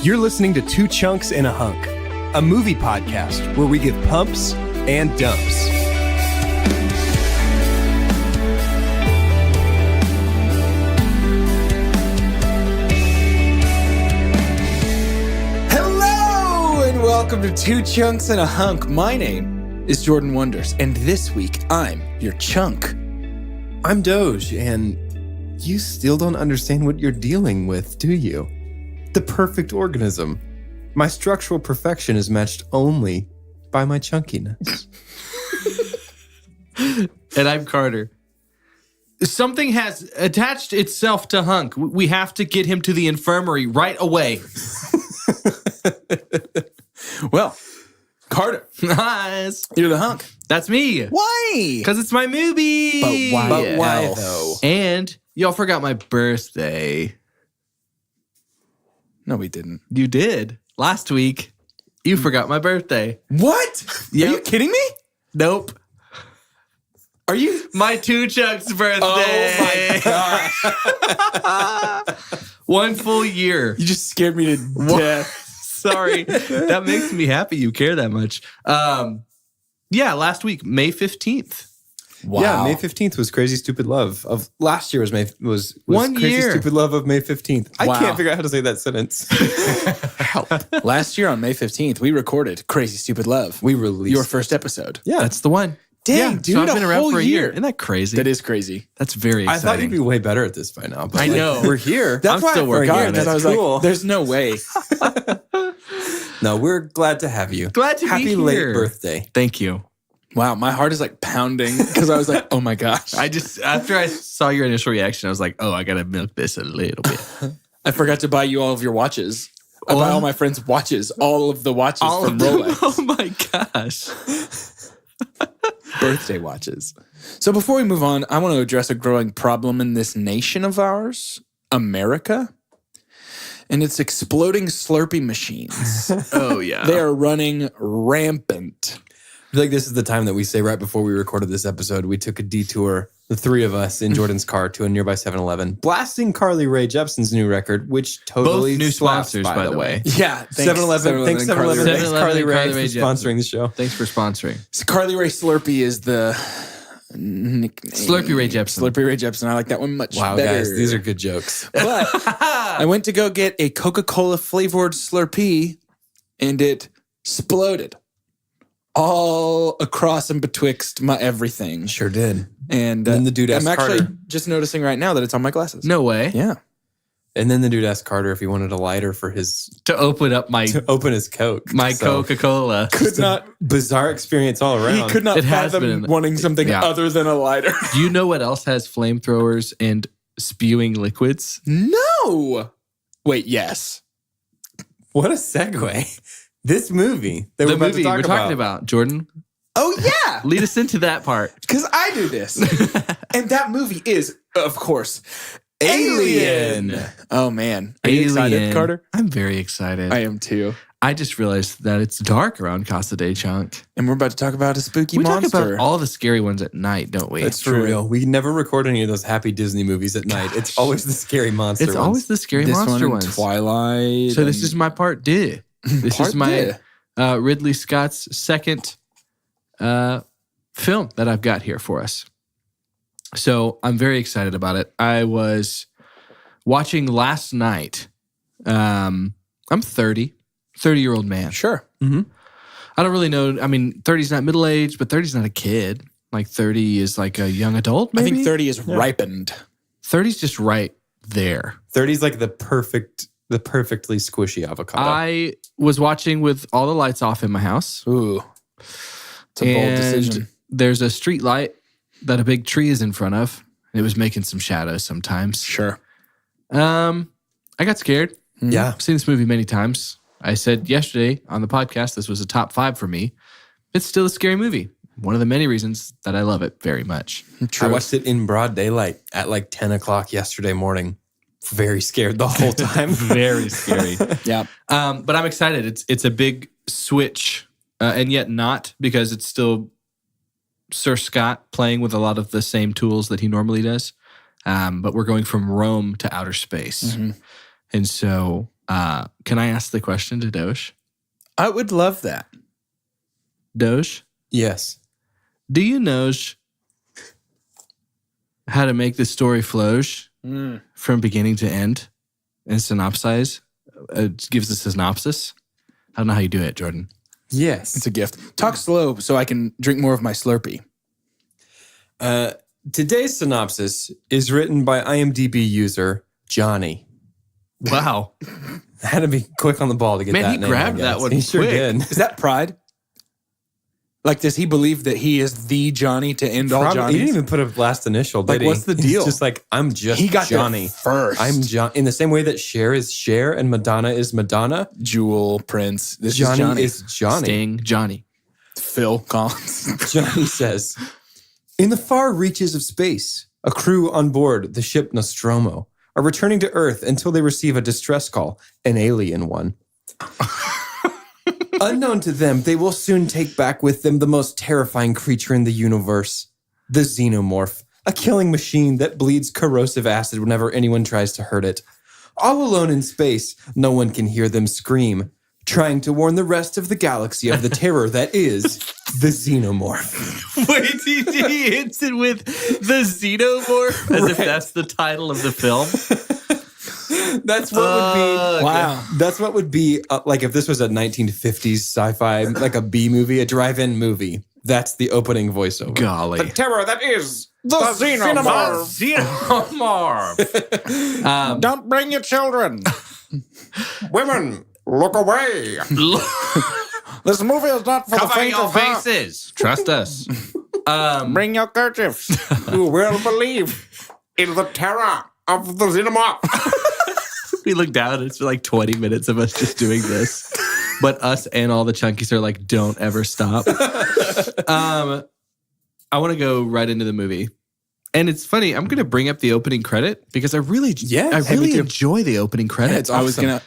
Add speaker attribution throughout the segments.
Speaker 1: You're listening to Two Chunks and a Hunk, a movie podcast where we give pumps and dumps.
Speaker 2: Hello and welcome to Two Chunks and a Hunk. My name is Jordan Wonders, and this week I'm your chunk.
Speaker 1: I'm Doge, and you still don't understand what you're dealing with, do you? The perfect organism. My structural perfection is matched only by my chunkiness.
Speaker 3: And I'm Carter. Something has attached itself to Hunk. We have to get him to the infirmary right away.
Speaker 2: Well, Carter,
Speaker 3: Nice.
Speaker 2: you're the Hunk.
Speaker 3: That's me.
Speaker 2: Why?
Speaker 3: Because it's my movie.
Speaker 2: But why though?
Speaker 3: And y'all forgot my birthday.
Speaker 2: No, we didn't.
Speaker 3: You did. Last week, you forgot my birthday.
Speaker 2: What?
Speaker 3: Yep.
Speaker 2: Are you kidding me?
Speaker 3: Nope.
Speaker 2: Are you?
Speaker 3: My two Chuck's birthday.
Speaker 2: Oh my gosh.
Speaker 3: 1 full year.
Speaker 2: You just scared me to death.
Speaker 3: Sorry. That makes me happy you care that much. Yeah, last week, May 15th.
Speaker 2: Wow.
Speaker 1: Yeah, May 15th was Crazy Stupid Love. Of last year was
Speaker 3: 1
Speaker 1: Crazy
Speaker 3: year.
Speaker 1: Stupid Love of May 15th. I
Speaker 2: Wow.
Speaker 1: can't figure out how to say that sentence.
Speaker 2: Help. Last year on May 15th, we recorded Crazy Stupid Love.
Speaker 1: We released
Speaker 2: Your first episode.
Speaker 1: Yeah.
Speaker 3: That's the one.
Speaker 2: Dang,
Speaker 3: yeah,
Speaker 2: dude,
Speaker 3: so I've been
Speaker 2: a
Speaker 3: around
Speaker 2: whole
Speaker 3: for a
Speaker 2: year.
Speaker 3: Isn't that crazy?
Speaker 2: That is crazy.
Speaker 3: That's very
Speaker 1: I
Speaker 3: exciting.
Speaker 1: thought you'd be way better at this by now. But
Speaker 3: I know.
Speaker 1: We're here.
Speaker 2: That's
Speaker 3: I'm
Speaker 2: why
Speaker 3: still
Speaker 2: I
Speaker 3: working
Speaker 2: forgot,
Speaker 3: on it.
Speaker 2: because I was
Speaker 1: That's cool.
Speaker 2: like, there's no way.
Speaker 1: No, we're glad to have you.
Speaker 3: Glad to be
Speaker 1: Happy
Speaker 3: here.
Speaker 1: late birthday.
Speaker 3: Thank you.
Speaker 2: Wow, my heart is like pounding because I was like, oh my gosh.
Speaker 3: After I saw your initial reaction, I was like, oh, I got to milk this a little bit.
Speaker 2: I forgot to buy you all of your watches. I buy all my friends' watches, all of the watches from Rolex.
Speaker 3: Oh my gosh.
Speaker 2: Birthday watches. So before we move on, I want to address a growing problem in this nation of ours, America, and it's exploding Slurpee machines.
Speaker 3: Oh, yeah.
Speaker 2: They are running rampant.
Speaker 1: I feel like this is the time that we say right before we recorded this episode, we took a detour, the three of us in Jordan's car to a nearby 7-Eleven, blasting Carly Rae Jepsen's new record, which totally
Speaker 3: Both new
Speaker 1: slaps,
Speaker 3: sponsors, by the way.
Speaker 2: Yeah,
Speaker 1: 7-Eleven, thanks 7-Eleven, thanks
Speaker 3: 7-Eleven
Speaker 1: Carly
Speaker 3: and
Speaker 1: Rae
Speaker 3: Carly
Speaker 1: for
Speaker 3: Rae
Speaker 1: sponsoring
Speaker 3: Jepsen.
Speaker 1: the show.
Speaker 3: Thanks for sponsoring.
Speaker 2: So Carly Rae Slurpee is the nickname.
Speaker 3: Slurpee Rae Jepsen.
Speaker 2: Slurpee Rae Jepsen. I like that one much
Speaker 1: Wow,
Speaker 2: better.
Speaker 1: guys, these are good jokes.
Speaker 2: But I went to go get a Coca-Cola flavored Slurpee, and it exploded all across and betwixt my everything.
Speaker 1: Sure did.
Speaker 2: And
Speaker 1: then the dude asked
Speaker 2: I'm actually
Speaker 1: Carter.
Speaker 2: just noticing right now that it's on my glasses.
Speaker 3: No way.
Speaker 2: Yeah.
Speaker 1: And then the dude asked Carter if he wanted a lighter for
Speaker 3: To open up my
Speaker 1: to open his Coke.
Speaker 3: my
Speaker 1: So,
Speaker 3: Coca-Cola.
Speaker 2: Could not.
Speaker 1: bizarre experience all around.
Speaker 2: He could not
Speaker 3: It has
Speaker 2: fathom
Speaker 3: been.
Speaker 2: wanting something
Speaker 3: Yeah.
Speaker 2: other than a lighter.
Speaker 3: Do you know what else has flamethrowers and spewing liquids?
Speaker 2: No. Wait, yes.
Speaker 1: What a segue. This movie that
Speaker 3: The
Speaker 1: we're about
Speaker 3: movie
Speaker 1: to talk
Speaker 3: we're talking about, Jordan.
Speaker 2: Oh, yeah.
Speaker 3: Lead us into that part.
Speaker 2: Because I do this. And that movie is, of course,
Speaker 1: Alien.
Speaker 2: Oh, man. Are you excited, Carter?
Speaker 3: I'm very excited.
Speaker 2: I am too.
Speaker 3: I just realized that it's dark around Casa de Chunk.
Speaker 2: And we're about to talk about a spooky
Speaker 3: We
Speaker 2: monster.
Speaker 3: talk about all the scary ones at night, don't we?
Speaker 2: That's
Speaker 1: For
Speaker 2: true.
Speaker 1: real. We never record any of those happy Disney movies at night. It's always the scary monster
Speaker 3: It's
Speaker 1: ones.
Speaker 3: always the scary
Speaker 2: This
Speaker 3: monster
Speaker 2: one and
Speaker 3: ones.
Speaker 2: Twilight.
Speaker 3: So this is my part deux. This
Speaker 2: Part
Speaker 3: is my
Speaker 2: deux.
Speaker 3: Ridley Scott's second film that I've got here for us. So I'm very excited about it. I was watching last night. I'm 30-year-old man.
Speaker 2: Sure.
Speaker 3: I don't really know. I mean, 30's not middle age, but 30's not a kid. Like 30 is like a young adult, maybe?
Speaker 2: I think 30 is ripened.
Speaker 3: 30's just right there.
Speaker 1: 30's like the perfectly squishy avocado.
Speaker 3: I was watching with all the lights off in my house.
Speaker 2: Ooh. It's a bold
Speaker 3: And
Speaker 2: decision.
Speaker 3: there's a street light that a big tree is in front of. It was making some shadows sometimes.
Speaker 2: Sure.
Speaker 3: I got scared.
Speaker 1: yeah.
Speaker 3: I've seen this movie many times. I said yesterday on the podcast this was a top 5 for me. It's still a scary movie. One of the many reasons that I love it very much.
Speaker 1: I watched it in broad daylight at like 10 o'clock yesterday morning. Very scared the whole time.
Speaker 3: Very scary.
Speaker 2: Yeah.
Speaker 3: But I'm excited. It's a big switch, and yet not, because it's still Sir Scott playing with a lot of the same tools that he normally does. But we're going from Rome to outer space.
Speaker 2: Mm-hmm.
Speaker 3: And so Can I ask the question to Doge?
Speaker 2: I would love that.
Speaker 3: Doge,
Speaker 1: Yes.
Speaker 3: do you know how to make the story flow from beginning to end and synopsize? It gives us a synopsis. I don't know how you do it, Jordan.
Speaker 1: Yes.
Speaker 2: It's a gift. Talk slow so I can drink more of my Slurpee.
Speaker 1: Today's synopsis is written by IMDb user Johnny.
Speaker 3: Wow.
Speaker 1: I had to be quick on the ball to get
Speaker 3: Man,
Speaker 1: that
Speaker 3: he
Speaker 1: name.
Speaker 3: grabbed
Speaker 1: I
Speaker 3: that
Speaker 1: guess.
Speaker 3: one
Speaker 1: He sure
Speaker 3: quick.
Speaker 1: did.
Speaker 2: Is that pride? Like, does he believe that he is the Johnny to end all
Speaker 1: He
Speaker 2: Johnnies?
Speaker 1: didn't even put a last initial, did
Speaker 2: Like,
Speaker 1: he?
Speaker 2: what's the deal?
Speaker 1: He's just like, I'm just
Speaker 2: He got
Speaker 1: Johnny.
Speaker 2: there first.
Speaker 1: I'm John. In the same way that Cher is Cher and Madonna is Madonna,
Speaker 2: Jewel, Prince. This
Speaker 1: Johnny
Speaker 2: is Johnny.
Speaker 1: is Johnny.
Speaker 3: Sting, Johnny.
Speaker 2: Phil Collins.
Speaker 1: Johnny says, in the far reaches of space, a crew on board the ship Nostromo are returning to Earth until they receive a distress call, an alien one. Unknown to them, they will soon take back with them the most terrifying creature in the universe, the xenomorph, a killing machine that bleeds corrosive acid whenever anyone tries to hurt it. All alone in space, no one can hear them scream, trying to warn the rest of the galaxy of the terror that is the xenomorph.
Speaker 3: Wait, he hits it with the xenomorph as if that's the title of the film.
Speaker 1: That's what would be.
Speaker 2: Wow.
Speaker 1: That's what would be like if this was a 1950s sci-fi, like a B movie, a drive-in movie. That's the opening voiceover.
Speaker 3: Golly.
Speaker 1: Terror that is the xenomorph.
Speaker 3: Xenomorph.
Speaker 2: Don't bring your children.
Speaker 1: Women, look away.
Speaker 2: This movie is not for the
Speaker 3: Cover
Speaker 2: faint
Speaker 3: your
Speaker 2: of heart.
Speaker 3: faces. Trust us.
Speaker 2: Bring your kerchiefs.
Speaker 1: You will believe in the terror of the xenomorph.
Speaker 3: We look down, it's like 20 minutes of us just doing this. But us and all the chunkies are like, don't ever stop. I want to go right into the movie. And it's funny, I'm going to bring up the opening credit because I really enjoy the opening credits.
Speaker 1: it's awesome.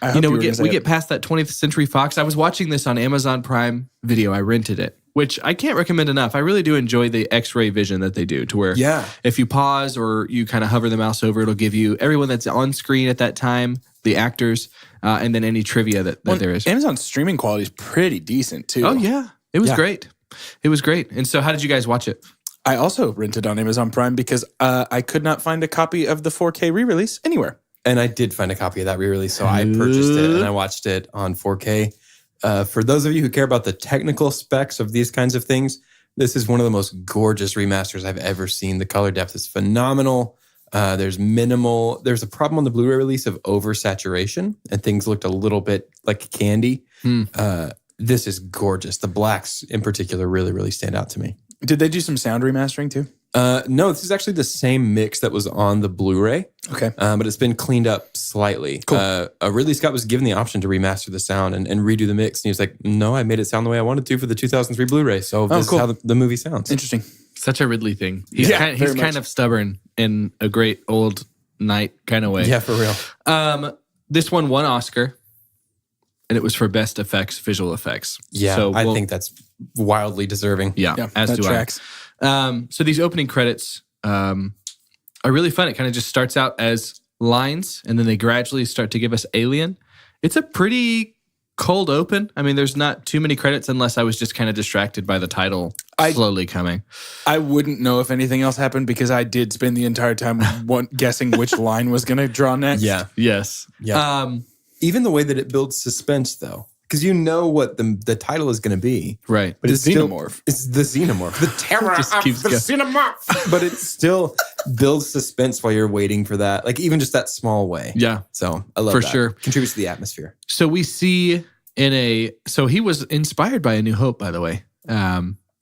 Speaker 3: We get past that 20th Century Fox. I was watching this on Amazon Prime Video. I rented it, which I can't recommend enough. I really do enjoy the X-ray vision that they do to where if you pause or you kind of hover the mouse over, it'll give you everyone that's on screen at that time, the actors, and then any trivia that there is.
Speaker 2: Amazon's streaming quality is pretty decent too.
Speaker 3: Oh, yeah. It was great. It was great. And so how did you guys watch it?
Speaker 2: I also rented on Amazon Prime because I could not find a copy of the 4K re-release anywhere.
Speaker 1: And I did find a copy of that re-release, so I purchased it and I watched it on 4K. For those of you who care about the technical specs of these kinds of things, this is one of the most gorgeous remasters I've ever seen. The color depth is phenomenal. There's a problem on the Blu-ray release of oversaturation, and things looked a little bit like candy. This is gorgeous. The blacks in particular really, really stand out to me.
Speaker 2: Did they do some sound remastering too?
Speaker 1: No, this is actually the same mix that was on the Blu-ray.
Speaker 2: Okay.
Speaker 1: But it's been cleaned up slightly.
Speaker 2: Cool.
Speaker 1: Ridley Scott was given the option to remaster the sound and redo the mix. And he was like, no, I made it sound the way I wanted to for the 2003 Blu-ray. So this is how the movie sounds.
Speaker 2: Interesting.
Speaker 3: Such a Ridley thing. He's kind of stubborn in a great old knight kind of way.
Speaker 1: Yeah, for real.
Speaker 3: This one won Oscar, and it was for best effects, visual effects.
Speaker 1: Yeah,
Speaker 3: so
Speaker 1: I think that's wildly deserving.
Speaker 3: Yeah, as
Speaker 2: that
Speaker 3: do
Speaker 2: tracks.
Speaker 3: I. So these opening credits are really fun. It kind of just starts out as lines, and then they gradually start to give us Alien. It's a pretty cold open. I mean, there's not too many credits unless I was just kind of distracted by the title slowly coming.
Speaker 2: I wouldn't know if anything else happened because I did spend the entire time guessing which line was going to draw next.
Speaker 1: Yeah.
Speaker 3: Yes.
Speaker 1: Yeah. Even the way that it builds suspense, though, because you know what the title is going to be.
Speaker 3: Right.
Speaker 1: But
Speaker 2: The
Speaker 1: it's still-
Speaker 2: xenomorph.
Speaker 1: It's the xenomorph. The terror
Speaker 3: Just
Speaker 1: of
Speaker 3: keeps
Speaker 1: the
Speaker 3: going.
Speaker 1: xenomorph. But it still builds suspense while you're waiting for that. Like even just that small way.
Speaker 3: Yeah.
Speaker 1: So I love
Speaker 3: For
Speaker 1: that.
Speaker 3: sure.
Speaker 1: Contributes to the atmosphere.
Speaker 3: So we see so he was inspired by A New Hope, by the way.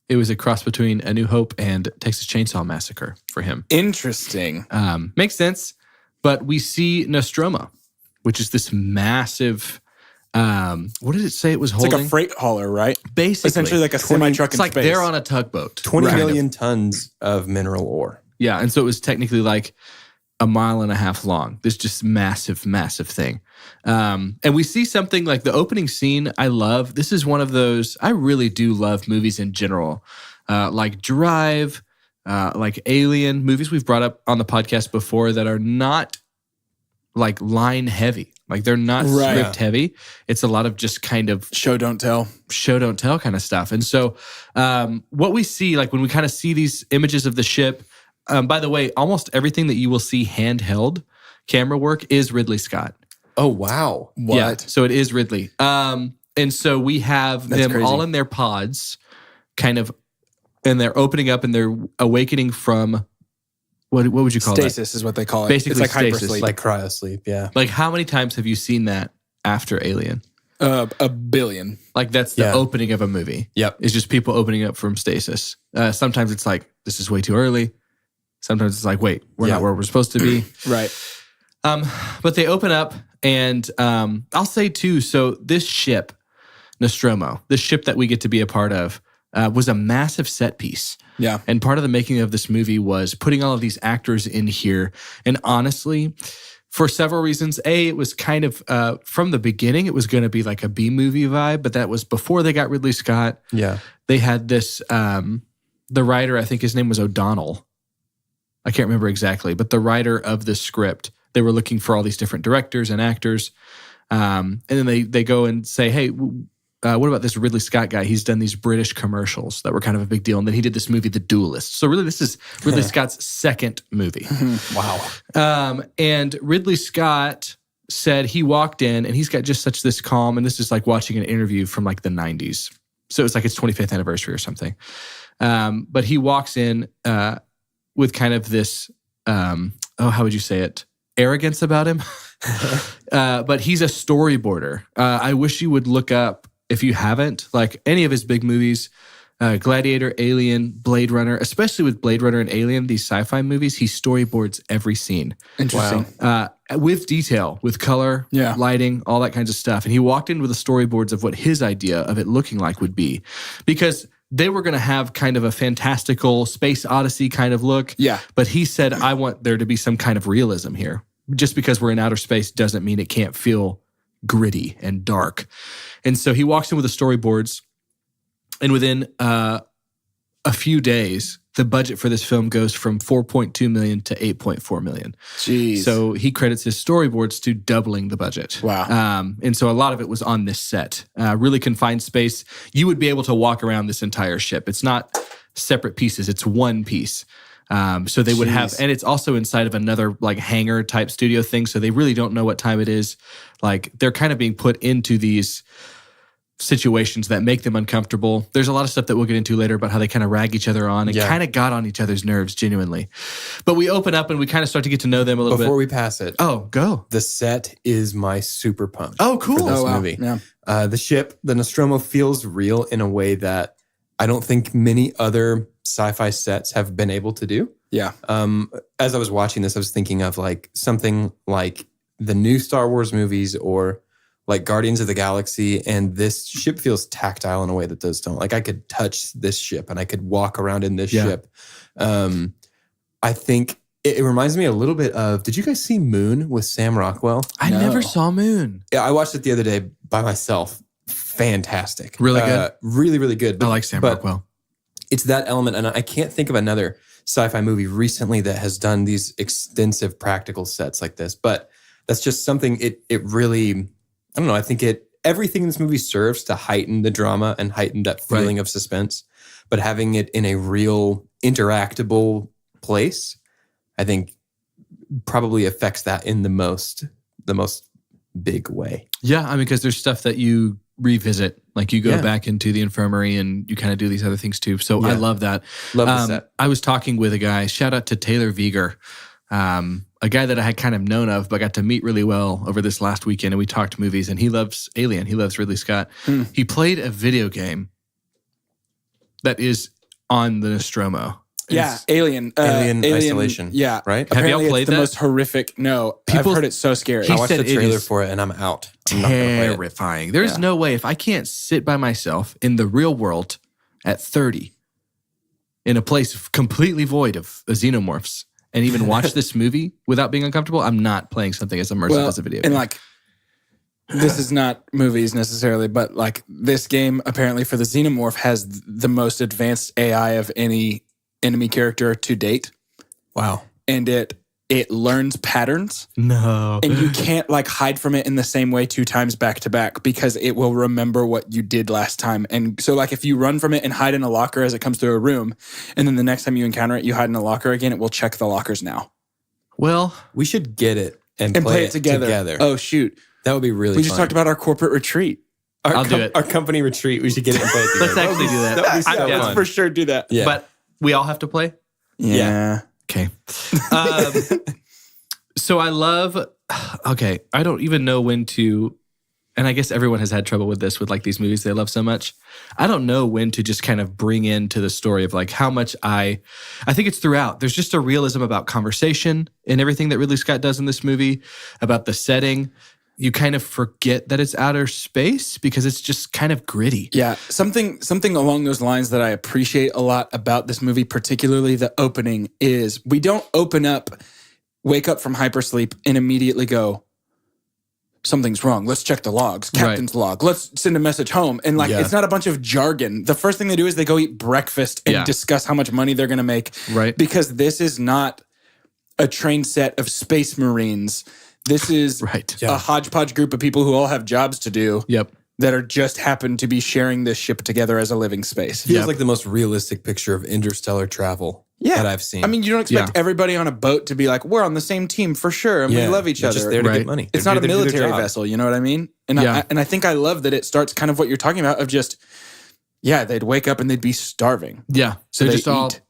Speaker 3: It was a cross between A New Hope and Texas Chainsaw Massacre for him.
Speaker 2: Interesting.
Speaker 3: Makes sense. But we see Nostromo, which is this massive, what did it say it was
Speaker 2: It's
Speaker 3: holding?
Speaker 2: like a freight hauler, right?
Speaker 3: Basically.
Speaker 2: Essentially like a semi-truck
Speaker 3: It's
Speaker 2: in
Speaker 3: like
Speaker 2: space.
Speaker 3: they're on a tugboat.
Speaker 1: 20
Speaker 3: Kind of.
Speaker 1: million tons of mineral ore.
Speaker 3: Yeah, and so it was technically like a mile and a half long. This just massive, massive thing. And we see something like the opening scene I love. This is one of those, I really do love movies in general. Like Drive, like Alien, movies we've brought up on the podcast before that are not like line heavy. Like they're not script heavy. It's a lot of just kind of
Speaker 2: show don't tell
Speaker 3: kind of stuff. And so what we see, like when we kind of see these images of the ship, by the way, almost everything that you will see handheld camera work is Ridley Scott.
Speaker 1: Oh, wow.
Speaker 2: What?
Speaker 3: Yeah, so it is Ridley. And so we have them all in their pods, kind of, and they're opening up and they're awakening from, what would you call
Speaker 2: stasis
Speaker 3: that?
Speaker 2: is what they call it.
Speaker 3: Basically,
Speaker 2: it's like
Speaker 3: stasis.
Speaker 2: hypersleep.
Speaker 1: Like cryosleep, yeah.
Speaker 3: Like how many times have you seen that after Alien?
Speaker 2: A billion.
Speaker 3: Like that's the opening of a movie.
Speaker 1: Yep.
Speaker 3: It's just people opening up from stasis. Sometimes it's like, this is way too early. Sometimes it's like, wait, we're not where we're supposed to be.
Speaker 2: Right.
Speaker 3: But they open up and I'll say too, so this ship, Nostromo, the ship that we get to be a part of, was a massive set piece.
Speaker 2: Yeah.
Speaker 3: And part of the making of this movie was putting all of these actors in here. And honestly, for several reasons. It was kind of, from the beginning, it was going to be like a B-movie vibe, but that was before they got Ridley Scott.
Speaker 1: Yeah.
Speaker 3: They had this, the writer, I think his name was O'Donnell. I can't remember exactly, but the writer of the script, they were looking for all these different directors and actors. And then they go and say, hey, what about this Ridley Scott guy? He's done these British commercials that were kind of a big deal. And then he did this movie, The Duelist. So really, this is Ridley Scott's second movie.
Speaker 1: Wow.
Speaker 3: And Ridley Scott said he walked in and he's got just such this calm. And this is like watching an interview from like the 90s. So it's like his 25th anniversary or something. But he walks in with kind of this, how would you say it? Arrogance about him. But he's a storyboarder. I wish you would look up, if you haven't, like any of his big movies, Gladiator, Alien, Blade Runner, especially with Blade Runner and Alien, these sci-fi movies, he storyboards every scene.
Speaker 2: Interesting.
Speaker 3: With detail, with color, lighting, all that kinds of stuff. And he walked in with the storyboards of what his idea of it looking like would be. Because they were going to have kind of a fantastical space odyssey kind of look.
Speaker 2: Yeah.
Speaker 3: But he said, I want there to be some kind of realism here. Just because we're in outer space doesn't mean it can't feel gritty and dark. And so he walks in with the storyboards, and within a few days, the budget for this film goes from $4.2 million to $8.4 million.
Speaker 2: Jeez.
Speaker 3: So he credits his storyboards to doubling the budget.
Speaker 2: Wow.
Speaker 3: And so a lot of it was on this set. Really confined space. You would be able to walk around this entire ship. It's not separate pieces. It's one piece. So they would have, and it's also inside of another like hangar type studio thing. So they really don't know what time it is. Like they're kind of being put into these situations that make them uncomfortable. There's a lot of stuff that we'll get into later about how they kind of rag each other on and kind of got on each other's nerves genuinely. But we open up and we kind of start to get to know them a little bit.
Speaker 1: Before we pass it.
Speaker 3: Oh, go.
Speaker 1: The set is my super punch.
Speaker 3: Oh, cool.
Speaker 1: For this movie.
Speaker 2: Yeah.
Speaker 1: The ship, the Nostromo, feels real in a way that I don't think many other sci-fi sets have been able to do.
Speaker 2: Yeah.
Speaker 1: As I was watching this, I was thinking of like something like the new Star Wars movies or like Guardians of the Galaxy, and this ship feels tactile in a way that those don't. Like I could touch this ship and I could walk around in this ship. I think it reminds me a little bit of, did you guys see Moon with Sam Rockwell?
Speaker 3: I never saw Moon.
Speaker 1: Yeah, I watched it the other day by myself. Fantastic.
Speaker 3: Really good?
Speaker 1: Really, really good.
Speaker 3: I like Sam Rockwell.
Speaker 1: It's that element, and I can't think of another sci-fi movie recently that has done these extensive practical sets like this, but that's just something it really, I don't know, I think everything in this movie serves to heighten the drama and heighten that feeling of suspense, but having it in a real interactable place, I think probably affects that in the most big way.
Speaker 3: Yeah, I mean, because there's stuff that you revisit, like you go back into the infirmary and you kind of do these other things too. So I love that.
Speaker 1: Love the set.
Speaker 3: I was talking with a guy, shout out to Taylor Vieger, a guy that I had kind of known of, but got to meet really well over this last weekend. And we talked movies, and he loves Alien. He loves Ridley Scott. He played a video game that is on the Nostromo.
Speaker 2: Alien
Speaker 1: Isolation.
Speaker 2: Yeah.
Speaker 1: Right?
Speaker 3: Have y'all played
Speaker 2: it's the most horrific. No, I've heard it's so scary.
Speaker 1: I watched the trailer for it and I'm out. I'm not gonna play it.
Speaker 3: Terrifying. There's no way, if I can't sit by myself in the real world at 30 in a place completely void of xenomorphs and even watch this movie without being uncomfortable, I'm not playing something as immersive as a video game.
Speaker 2: And like, this is not movies necessarily, but like this game apparently for the xenomorph has the most advanced AI of any enemy character to date.
Speaker 1: Wow.
Speaker 2: And it it learns patterns.
Speaker 3: No.
Speaker 2: And you can't like hide from it in the same way 2 times back to back because it will remember what you did last time. And so like if you run from it and hide in a locker as it comes through a room, and then the next time you encounter it, you hide in a locker again, it will check the lockers now.
Speaker 3: Well,
Speaker 1: we should get it and
Speaker 2: play it together. Oh, shoot.
Speaker 1: That would be really
Speaker 2: We
Speaker 1: fun.
Speaker 2: just talked about our corporate retreat.
Speaker 3: I'll do it.
Speaker 1: Our company retreat. We should get it and play it together.
Speaker 3: Let's actually do that.
Speaker 1: That would be so
Speaker 3: Yeah.
Speaker 1: fun.
Speaker 2: Let's for sure do that.
Speaker 1: Yeah.
Speaker 3: But we all have to play?
Speaker 2: Yeah.
Speaker 3: Okay. So I love, okay, I don't even know when to, and I guess everyone has had trouble with this with like these movies they love so much. I don't know when to just kind of bring into the story of like how much I think it's throughout. There's just a realism about conversation and everything that Ridley Scott does in this movie, about the setting. You kind of forget that it's outer space because it's just kind of gritty.
Speaker 2: Yeah, something along those lines that I appreciate a lot about this movie, particularly the opening, is we don't open up, wake up from hypersleep, and immediately go, something's wrong. Let's check the logs. Captain's log. Let's send a message home. And like, it's not a bunch of jargon. The first thing they do is they go eat breakfast and discuss how much money they're going to make.
Speaker 3: Right.
Speaker 2: Because this is not a trained set of space marines. This is a hodgepodge group of people who all have jobs to do.
Speaker 3: Yep.
Speaker 2: That are just happen to be sharing this ship together as a living space.
Speaker 1: Feels like the most realistic picture of interstellar travel that I've seen.
Speaker 2: I mean, you don't expect everybody on a boat to be like, we're on the same team for sure, and we love each other.
Speaker 1: Just there to get money.
Speaker 2: It's not a military vessel, you know what I mean? And I think I love that it starts kind of what you're talking about of just, they'd wake up and they'd be starving.
Speaker 3: Yeah.
Speaker 2: So
Speaker 3: they're
Speaker 2: they
Speaker 3: just all
Speaker 2: eat.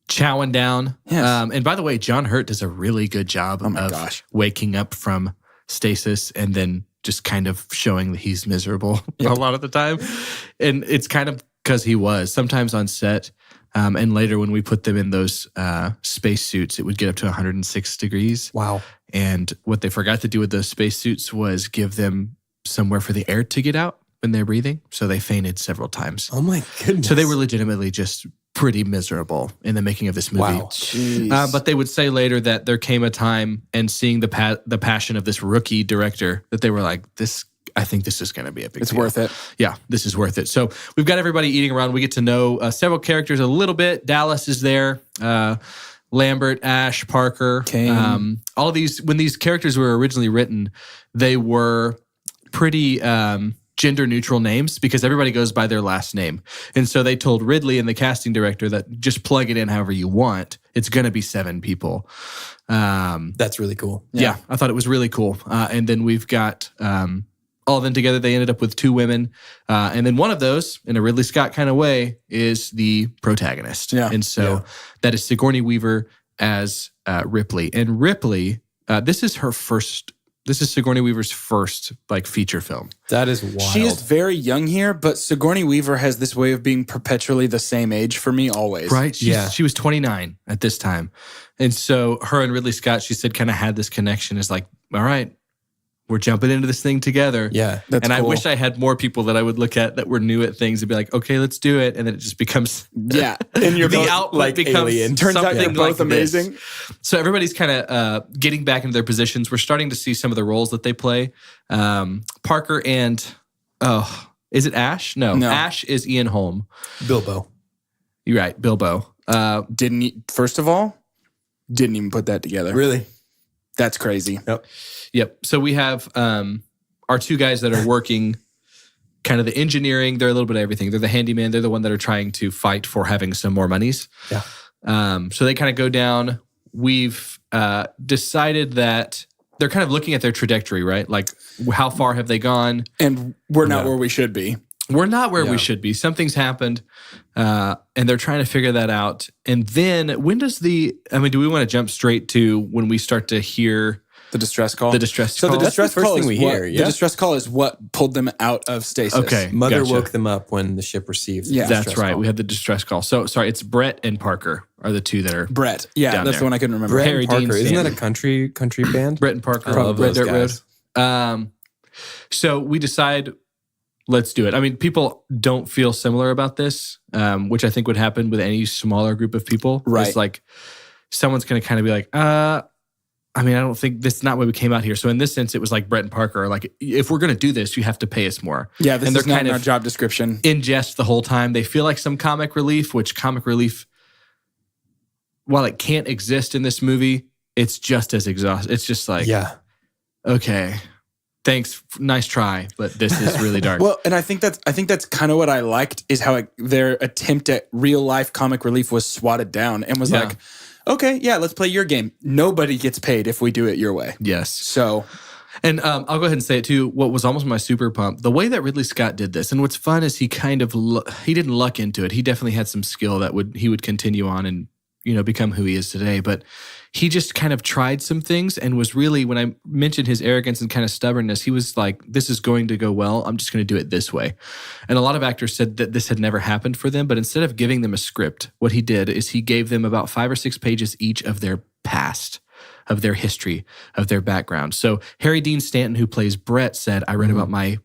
Speaker 3: chowing down.
Speaker 2: Yes.
Speaker 3: And by the way, John Hurt does a really good job of waking up from stasis and then just kind of showing that he's miserable a lot of the time. And it's kind of because he was. Sometimes on set, and later when we put them in those space suits, it would get up to 106 degrees.
Speaker 1: Wow.
Speaker 3: And what they forgot to do with those space suits was give them somewhere for the air to get out when they're breathing. So they fainted several times.
Speaker 1: Oh my goodness.
Speaker 3: So they were legitimately just pretty miserable in the making of this movie.
Speaker 1: Wow.
Speaker 3: But they would say later that there came a time, and seeing the passion of this rookie director, that they were like, I think this is going to be a big deal.
Speaker 2: It's worth it.
Speaker 3: Yeah, this is worth it. So we've got everybody eating around. We get to know several characters a little bit. Dallas is there. Lambert, Ash, Parker.
Speaker 2: Kane.
Speaker 3: All of these, when these characters were originally written, they were pretty gender neutral names because everybody goes by their last name. And so they told Ridley and the casting director that just plug it in however you want. It's going to be 7 people.
Speaker 1: That's really cool.
Speaker 3: Yeah, I thought it was really cool. And then we've got all of them together. They ended up with 2 women. And then one of those, in a Ridley Scott kind of way, is the protagonist.
Speaker 2: Yeah.
Speaker 3: And so that is Sigourney Weaver as Ripley. And Ripley, this is Sigourney Weaver's first like feature film.
Speaker 1: That is wild.
Speaker 2: She is very young here, but Sigourney Weaver has this way of being perpetually the same age for me always.
Speaker 3: Right? She was 29 at this time. And so her and Ridley Scott, she said, kind of had this connection. Is like, all right, we're jumping into this thing together.
Speaker 1: Yeah.
Speaker 2: That's
Speaker 3: and
Speaker 2: cool.
Speaker 3: I wish I had more people that I would look at that were new at things and be like, okay, let's do it. And then it just becomes
Speaker 2: and you're
Speaker 3: the
Speaker 2: both
Speaker 3: output
Speaker 1: like
Speaker 3: becomes
Speaker 1: Alien.
Speaker 2: Turns out
Speaker 3: something
Speaker 2: you're both
Speaker 3: like this.
Speaker 2: amazing.
Speaker 3: So everybody's kind of getting back into their positions. We're starting to see some of the roles that they play. Parker and is it Ash? No. Ash is Ian Holm.
Speaker 1: Bilbo.
Speaker 3: You're right, Bilbo.
Speaker 2: First of all, didn't even put that together.
Speaker 1: Really?
Speaker 2: That's crazy.
Speaker 3: Yep. So we have our 2 guys that are working kind of the engineering. They're a little bit of everything. They're the handyman. They're the one that are trying to fight for having some more monies.
Speaker 1: Yeah.
Speaker 3: So they kind of go down. We've decided that they're kind of looking at their trajectory, right? Like how far have they gone?
Speaker 2: And we're not where we should be.
Speaker 3: We're not where we should be. Something's happened, and they're trying to figure that out. And then do we want to jump straight to when we start to hear
Speaker 2: the distress call?
Speaker 3: The distress call.
Speaker 2: So the distress
Speaker 1: That's the first
Speaker 2: call
Speaker 1: thing
Speaker 2: is
Speaker 1: we hear,
Speaker 2: The distress call is what pulled them out of stasis.
Speaker 3: Okay.
Speaker 1: Mother
Speaker 3: Gotcha.
Speaker 1: woke them up when the ship received the
Speaker 2: Yeah.
Speaker 1: distress
Speaker 3: That's right.
Speaker 1: call.
Speaker 3: We had the distress call. So sorry, it's Brett and Parker are the 2 that are
Speaker 2: Brett. Yeah,
Speaker 3: down
Speaker 2: that's
Speaker 3: there.
Speaker 2: the one I couldn't remember.
Speaker 1: Brett
Speaker 3: Harry
Speaker 1: and Parker.
Speaker 3: Dean
Speaker 1: Isn't that a
Speaker 3: Stanton.
Speaker 1: country band?
Speaker 3: Brett and Parker.
Speaker 1: I love
Speaker 3: Red
Speaker 1: those
Speaker 3: Dirt
Speaker 1: guys.
Speaker 3: Road. So we decide, let's do it. I mean, people don't feel similar about this, which I think would happen with any smaller group of people.
Speaker 2: Right.
Speaker 3: It's like someone's going to kind of be like, I don't think this is not why we came out here. So in this sense, it was like Brett and Parker are like, if we're going to do this, you have to pay us more.
Speaker 2: Yeah, this
Speaker 3: and
Speaker 2: is
Speaker 3: they're
Speaker 2: not
Speaker 3: kind
Speaker 2: in our
Speaker 3: of
Speaker 2: job description.
Speaker 3: in jest the whole time. They feel like some comic relief, while it can't exist in this movie, it's just as exhausting. It's just like, okay, thanks, nice try, but this is really dark.
Speaker 2: Well, and I think that's kind of what I liked is how their attempt at real life comic relief was swatted down and was like, okay, yeah, let's play your game. Nobody gets paid if we do it your way.
Speaker 3: Yes.
Speaker 2: So,
Speaker 3: and I'll go ahead and say it too. What was almost my super pump, the way that Ridley Scott did this, and what's fun is he kind of he didn't luck into it. He definitely had some skill that he would continue on and become who he is today. But he just kind of tried some things and was really, when I mentioned his arrogance and kind of stubbornness, he was like, this is going to go well. I'm just going to do it this way. And a lot of actors said that this had never happened for them, but instead of giving them a script, what he did is he gave them about 5 or 6 pages each of their past, of their history, of their background. So Harry Dean Stanton, who plays Brett, said, I read about my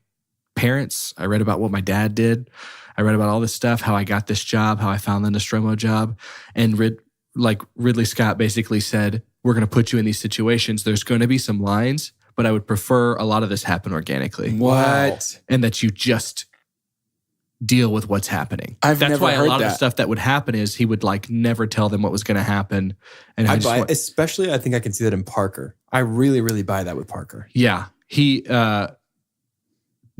Speaker 3: parents. I read about what my dad did. I read about all this stuff, how I got this job, how I found the Nostromo job. And Ridley Scott basically said, we're going to put you in these situations. There's going to be some lines, but I would prefer a lot of this happen organically.
Speaker 2: What?
Speaker 3: And that you just deal with what's happening.
Speaker 2: That's never
Speaker 3: why
Speaker 2: heard
Speaker 3: a lot
Speaker 2: that.
Speaker 3: of the stuff that would happen is he would never tell them what was going to happen. And
Speaker 1: especially, I think I can see that in Parker. I really, really buy that with Parker.
Speaker 3: Yeah. He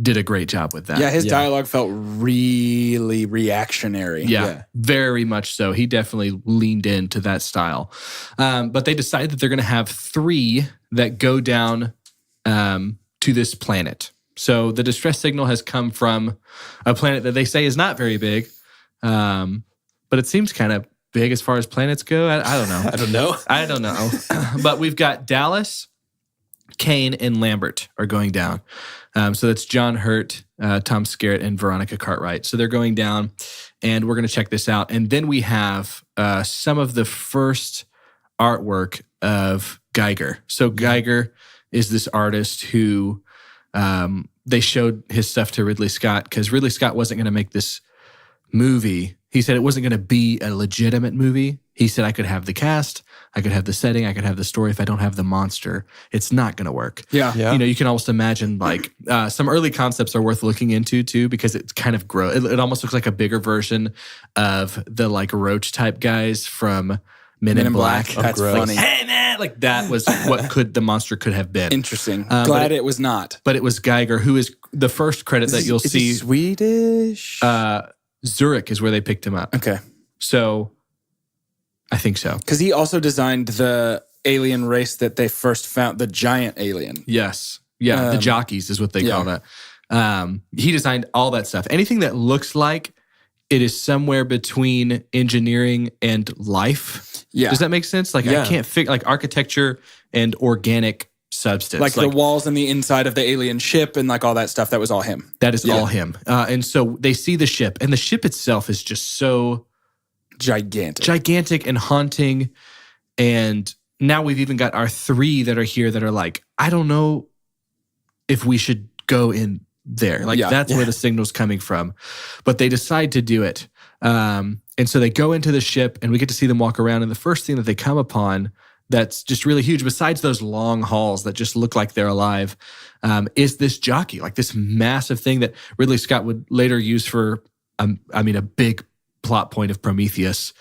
Speaker 3: did a great job with that.
Speaker 2: Yeah, his dialogue felt really reactionary.
Speaker 3: Yeah, very much so. He definitely leaned into that style. But they decided that they're going to have 3 that go down to this planet. So the distress signal has come from a planet that they say is not very big, but it seems kind of big as far as planets go. I don't know. I don't know. But we've got Dallas, Kane, and Lambert are going down. So that's John Hurt, Tom Skerritt, and Veronica Cartwright. So they're going down, and we're going to check this out. And then we have some of the first artwork of Geiger. So Geiger is this artist who they showed his stuff to Ridley Scott because Ridley Scott wasn't going to make this movie. He said it wasn't going to be a legitimate movie. He said I could have the cast, I could have the setting, I could have the story. If I don't have the monster, it's not going to work.
Speaker 2: Yeah.
Speaker 3: You can almost imagine some early concepts are worth looking into too because it's kind of gross. It almost looks like a bigger version of the roach type guys from Men in Black.
Speaker 2: That's funny.
Speaker 3: Hey man, that was what the monster could have been.
Speaker 2: Interesting. Glad it was not.
Speaker 3: But it was Geiger, who is the first credit that you'll see.
Speaker 2: Is he Swedish?
Speaker 3: Zurich is where they picked him up.
Speaker 2: Okay.
Speaker 3: So I think so.
Speaker 2: Because he also designed the alien race that they first found, the giant alien.
Speaker 3: Yes. Yeah, the jockeys is what they call that. He designed all that stuff. Anything that looks like it is somewhere between engineering and life.
Speaker 2: Yeah.
Speaker 3: Does that make sense? I can't figure, architecture and organic substance.
Speaker 2: The walls and the inside of the alien ship and all that stuff, that was all him.
Speaker 3: That is all him. And so they see the ship, and the ship itself is just so gigantic and haunting. And now we've even got our 3 that are here that are I don't know if we should go in there. That's where the signal's coming from. But they decide to do it. And so they go into the ship, and we get to see them walk around. And the first thing that they come upon that's just really huge, besides those long halls that just look like they're alive, is this jockey, this massive thing that Ridley Scott would later use for, a big plot point of Prometheus.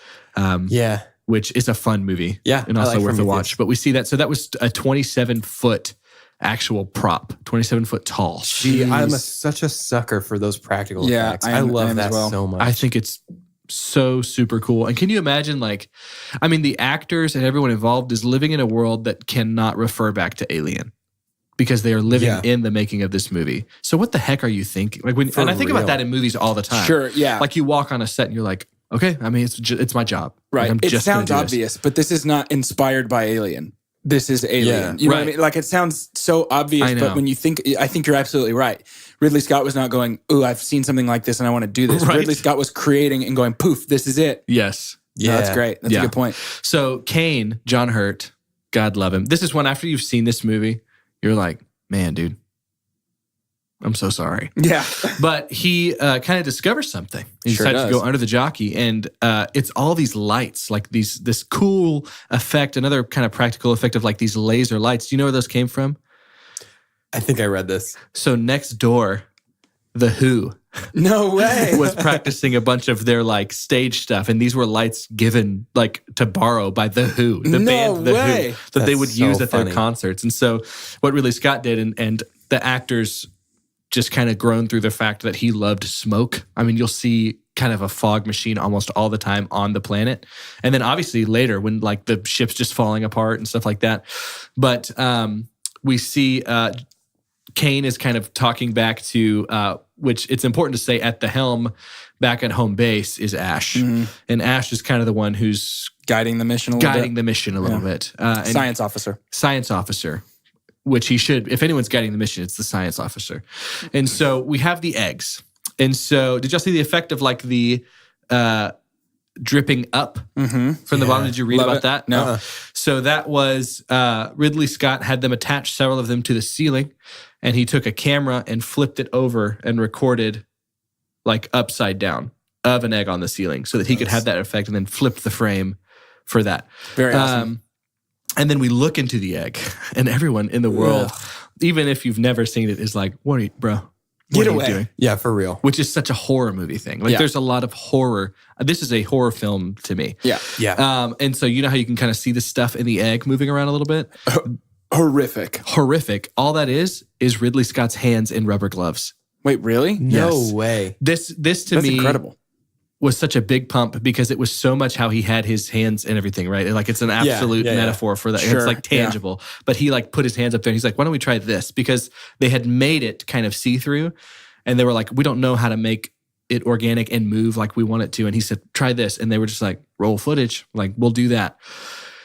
Speaker 3: Which is a fun movie.
Speaker 1: Yeah.
Speaker 3: And also worth a watch. But we see that. So that was a 27-foot actual prop, 27-foot tall.
Speaker 1: Gee, I'm such a sucker for those practical effects. I love that so much.
Speaker 3: I think it's so super cool. And can you imagine, the actors and everyone involved is living in a world that cannot refer back to Alien because they are living in the making of this movie. So what the heck are you thinking? And I think about that in movies all the time.
Speaker 2: Sure, yeah.
Speaker 3: You walk on a set and you're like, okay, it's my job.
Speaker 2: Right.
Speaker 3: I'm
Speaker 2: it
Speaker 3: just
Speaker 2: sounds obvious, but this is not inspired by Alien. This is Alien. You know what I mean? It sounds so obvious, but when you think, I think you're absolutely right. Ridley Scott was not going, ooh, I've seen something like this and I want to do this.
Speaker 3: Right.
Speaker 2: Ridley Scott was creating and going, poof, this is it.
Speaker 3: Yes.
Speaker 2: Yeah. No, that's great. That's a good point.
Speaker 3: So Kane, John Hurt, God love him. This is when after you've seen this movie, you're like, man, dude, I'm so sorry.
Speaker 2: Yeah.
Speaker 3: But he kind of discovers something. He decides to go under the jockey, and it's all these lights, this cool effect, another kind of practical effect of these laser lights. Do you know where those came from?
Speaker 1: I think I read this.
Speaker 3: So next door The Who
Speaker 2: No way.
Speaker 3: was practicing a bunch of their like stage stuff, and these were lights given like to borrow by The Who, the band The Who, that they would use at their concerts. And so what Ridley Scott did, and the actors just kind of grown through the fact that he loved smoke. I mean, you'll see kind of a fog machine almost all the time on the planet. And then obviously later when like the ship's just falling apart and stuff like that. But we see Kane is kind of talking back to, which it's important to say at the helm back at home base is Ash. Mm-hmm. And Ash is kind of the one who's
Speaker 2: guiding the mission a little bit. Science officer. Which he should, if anyone's guiding the mission, it's the science officer. And so we have the eggs. And so did y'all see the effect of like the dripping up from the bottom? Did you read about that? No.
Speaker 3: So that was Ridley Scott had them attach several of them to the ceiling, and he took a camera and flipped it over and recorded like upside down of an egg on the ceiling so that he could have that effect and then flip the frame for that.
Speaker 2: Very awesome.
Speaker 3: And then we look into the egg, and everyone in the world, even if you've never seen it, is like, "What are you, bro? What are you doing?"
Speaker 1: Yeah, for real.
Speaker 3: Which is such a horror movie thing. Like, there's a lot of horror. This is a horror film to me.
Speaker 2: Yeah.
Speaker 3: And so you know how you can kind of see the stuff in the egg moving around a little bit?
Speaker 2: Horrific.
Speaker 3: All that is Ridley Scott's hands in rubber gloves.
Speaker 2: Wait, really?
Speaker 1: No way.
Speaker 3: This to
Speaker 2: That's
Speaker 3: me
Speaker 2: incredible.
Speaker 3: Was such a big pump because it was so much how he had his hands and everything, right? Like it's an absolute metaphor for that.
Speaker 2: Sure,
Speaker 3: it's like tangible. But he like put his hands up there and he's like, why don't we try this? Because they had made it kind of see-through and they were like, we don't know how to make it organic and move like we want it to. And he said, try this. And they were just like, roll footage. Like, we'll do that.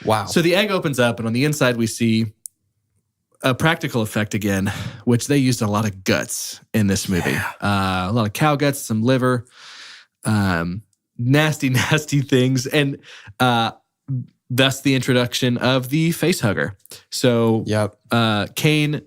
Speaker 1: Wow.
Speaker 3: So the egg opens up and on the inside we see a practical effect again, which they used a lot of guts in this movie. A lot of cow guts, some liver, nasty things, and thus the introduction of the face hugger. So Kane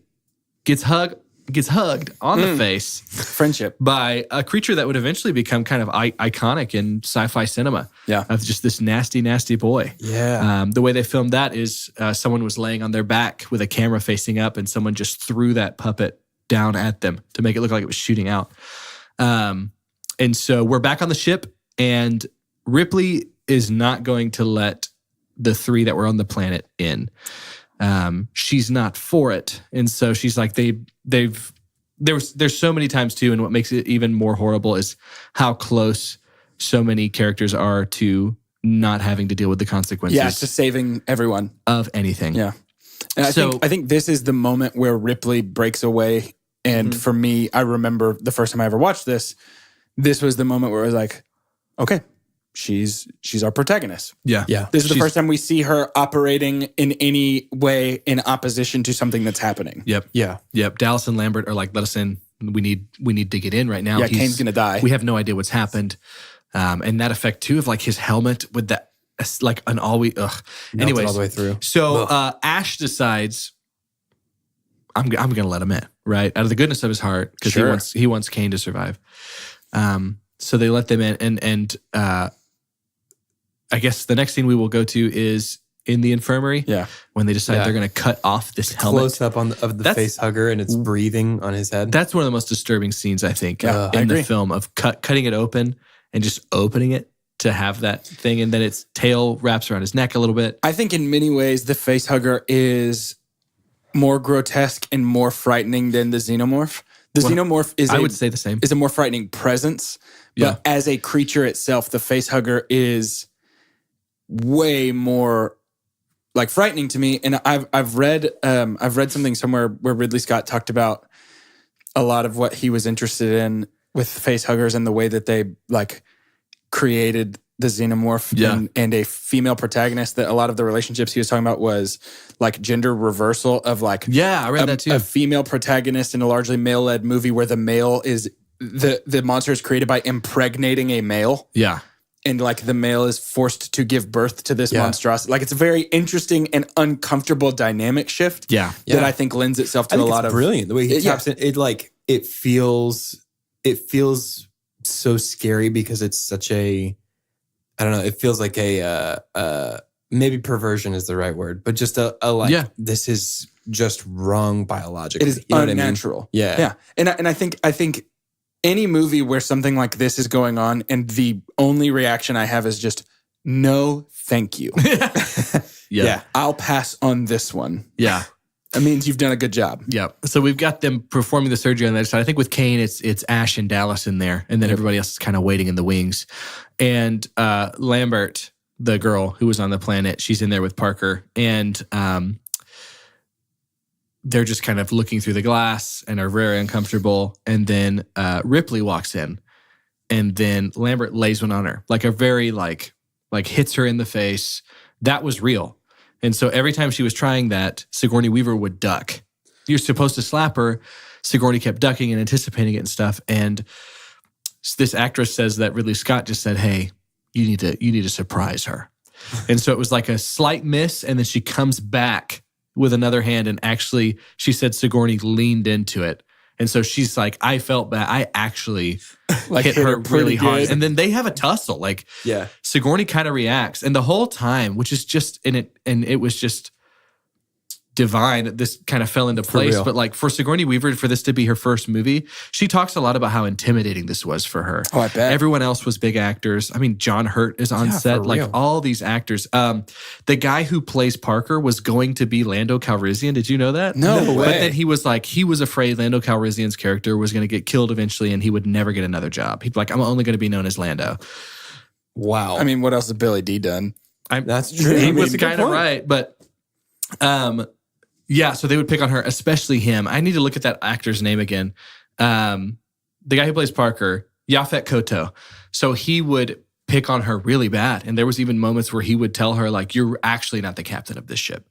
Speaker 3: gets hugged on the face,
Speaker 2: friendship,
Speaker 3: by a creature that would eventually become kind of iconic in sci-fi cinema. Yeah, of just this nasty boy.
Speaker 1: Yeah,
Speaker 3: the way they filmed that is someone was laying on their back with a camera facing up, and someone just threw that puppet down at them to make it look like it was shooting out. And so we're back on the ship, and Ripley is not going to let the three that were on the planet in. She's not for it. And so she's like, there's so many times too, and what makes it even more horrible is how close so many characters are to not having to deal with the consequences.
Speaker 2: Yeah, to saving everyone.
Speaker 3: Of anything.
Speaker 2: Yeah. And I think this is the moment where Ripley breaks away. And for me, I remember the first time I ever watched this was the moment where I was like, okay, she's our protagonist.
Speaker 3: Yeah.
Speaker 2: This is the first time we see her operating in any way in opposition to something that's happening.
Speaker 3: Yep. Dallas and Lambert are like, let us in. We need to get in right now.
Speaker 2: Yeah, Kane's gonna die.
Speaker 3: We have no idea what's happened. And that effect too of like his helmet with that like an anyways,
Speaker 1: all the way through.
Speaker 3: So Ash decides I'm gonna let him in, right? Out of the goodness of his heart, because he wants Kane to survive. So they let them in, and I guess the next thing we will go to is in the infirmary. Yeah, when they decide they're going to cut off this helmet.
Speaker 1: Close up of the face hugger, and it's breathing on his head.
Speaker 3: That's one of the most disturbing scenes I think in the film of cutting it open and just opening it to have that thing, and then its tail wraps around his neck a little bit.
Speaker 2: I think in many ways the face hugger is more grotesque and more frightening than the xenomorph. The xenomorph is,
Speaker 3: I would say the same,
Speaker 2: is a more frightening presence. But as a creature itself, the face hugger is way more like frightening to me. And I've read something somewhere where Ridley Scott talked about a lot of what he was interested in with face huggers and the way that they like created the xenomorph and a female protagonist, that a lot of the relationships he was talking about was like gender reversal of like
Speaker 3: I read that too.
Speaker 2: A female protagonist in a largely male-led movie where the male is the monster is created by impregnating a male. Yeah. And like the male is forced to give birth to this monstrosity. Like it's a very interesting and uncomfortable dynamic shift. That I think lends itself to a lot of
Speaker 1: brilliant. The way he taps in, it feels so scary because it's such a, I don't know, it feels like a maybe perversion is the right word, but just this is just wrong biologically.
Speaker 2: It is unnatural.
Speaker 1: Yeah.
Speaker 2: And I think any movie where something like this is going on and the only reaction I have is just, no, thank you.
Speaker 3: Yeah.
Speaker 2: I'll pass on this one.
Speaker 3: Yeah.
Speaker 2: That means you've done a good job.
Speaker 3: Yeah. So we've got them performing the surgery on the other side. I think with Kane, it's Ash and Dallas in there, and then everybody else is kind of waiting in the wings. And Lambert, the girl who was on the planet, she's in there with Parker, and they're just kind of looking through the glass and are very uncomfortable. And then Ripley walks in, and then Lambert lays one on her, like a very like hits her in the face. That was real. And so every time she was trying that, Sigourney Weaver would duck. You're supposed to slap her. Sigourney kept ducking and anticipating it and stuff. And this actress says that Ridley Scott just said, "Hey, you need to surprise her." And so it was like a slight miss, and then she comes back with another hand, and actually, she said Sigourney leaned into it. And so she's like, I felt bad. I actually hit her really hard. And then they have a tussle. Like, Sigourney kind of reacts. And the whole time, which is just it was just divine. This kind of fell into place. But like for Sigourney Weaver, for this to be her first movie, she talks a lot about how intimidating this was for her.
Speaker 2: Oh, I bet.
Speaker 3: Everyone else was big actors. I mean, John Hurt is on set. Like all these actors. The guy who plays Parker was going to be Lando Calrissian. Did you know that?
Speaker 2: No way.
Speaker 3: But then he was afraid Lando Calrissian's character was going to get killed eventually and he would never get another job. He'd be like, I'm only going to be known as Lando.
Speaker 1: Wow.
Speaker 2: I mean, what else has Billy D done?
Speaker 1: That's true.
Speaker 3: He was kind of right. But yeah, so they would pick on her, especially him. I need to look at that actor's name again. The guy who plays Parker, Yaphet Kotto. So he would pick on her really bad. And there was even moments where he would tell her, like, you're actually not the captain of this ship.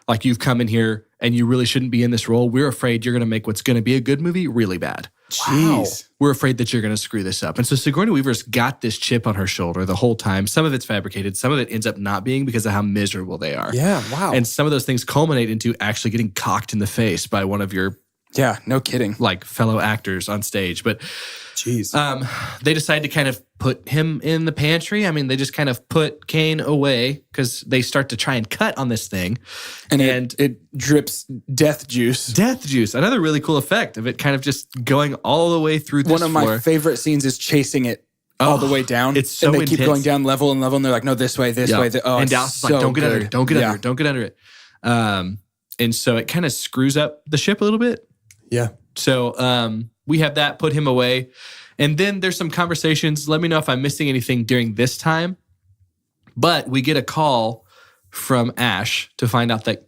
Speaker 3: Like, you've come in here and you really shouldn't be in this role. We're afraid you're going to make what's going to be a good movie really bad.
Speaker 2: Jeez.
Speaker 3: We're afraid that you're going to screw this up. And so Sigourney Weaver's got this chip on her shoulder the whole time. Some of it's fabricated. Some of it ends up not being because of how miserable they are.
Speaker 1: Yeah, wow.
Speaker 3: And some of those things culminate into actually getting cocked in the face by one of your
Speaker 2: no kidding.
Speaker 3: Like fellow actors on stage. But they decide to kind of put him in the pantry. I mean, they just kind of put Kane away because they start to try and cut on this thing.
Speaker 2: And it drips death juice.
Speaker 3: Death juice. Another really cool effect of it kind of just going all the way through this
Speaker 2: One of my favorite scenes is chasing it all the way down.
Speaker 3: It's so
Speaker 2: and they
Speaker 3: intense.
Speaker 2: keep going down level and level, and they're like, no, this way, this way.
Speaker 3: And Dallas is like, don't get under it, don't get under it, don't get under it. And so it kind of screws up the ship a little bit.
Speaker 1: Yeah.
Speaker 3: So we have that, put him away. And then there's some conversations. Let me know if I'm missing anything during this time. But we get a call from Ash to find out that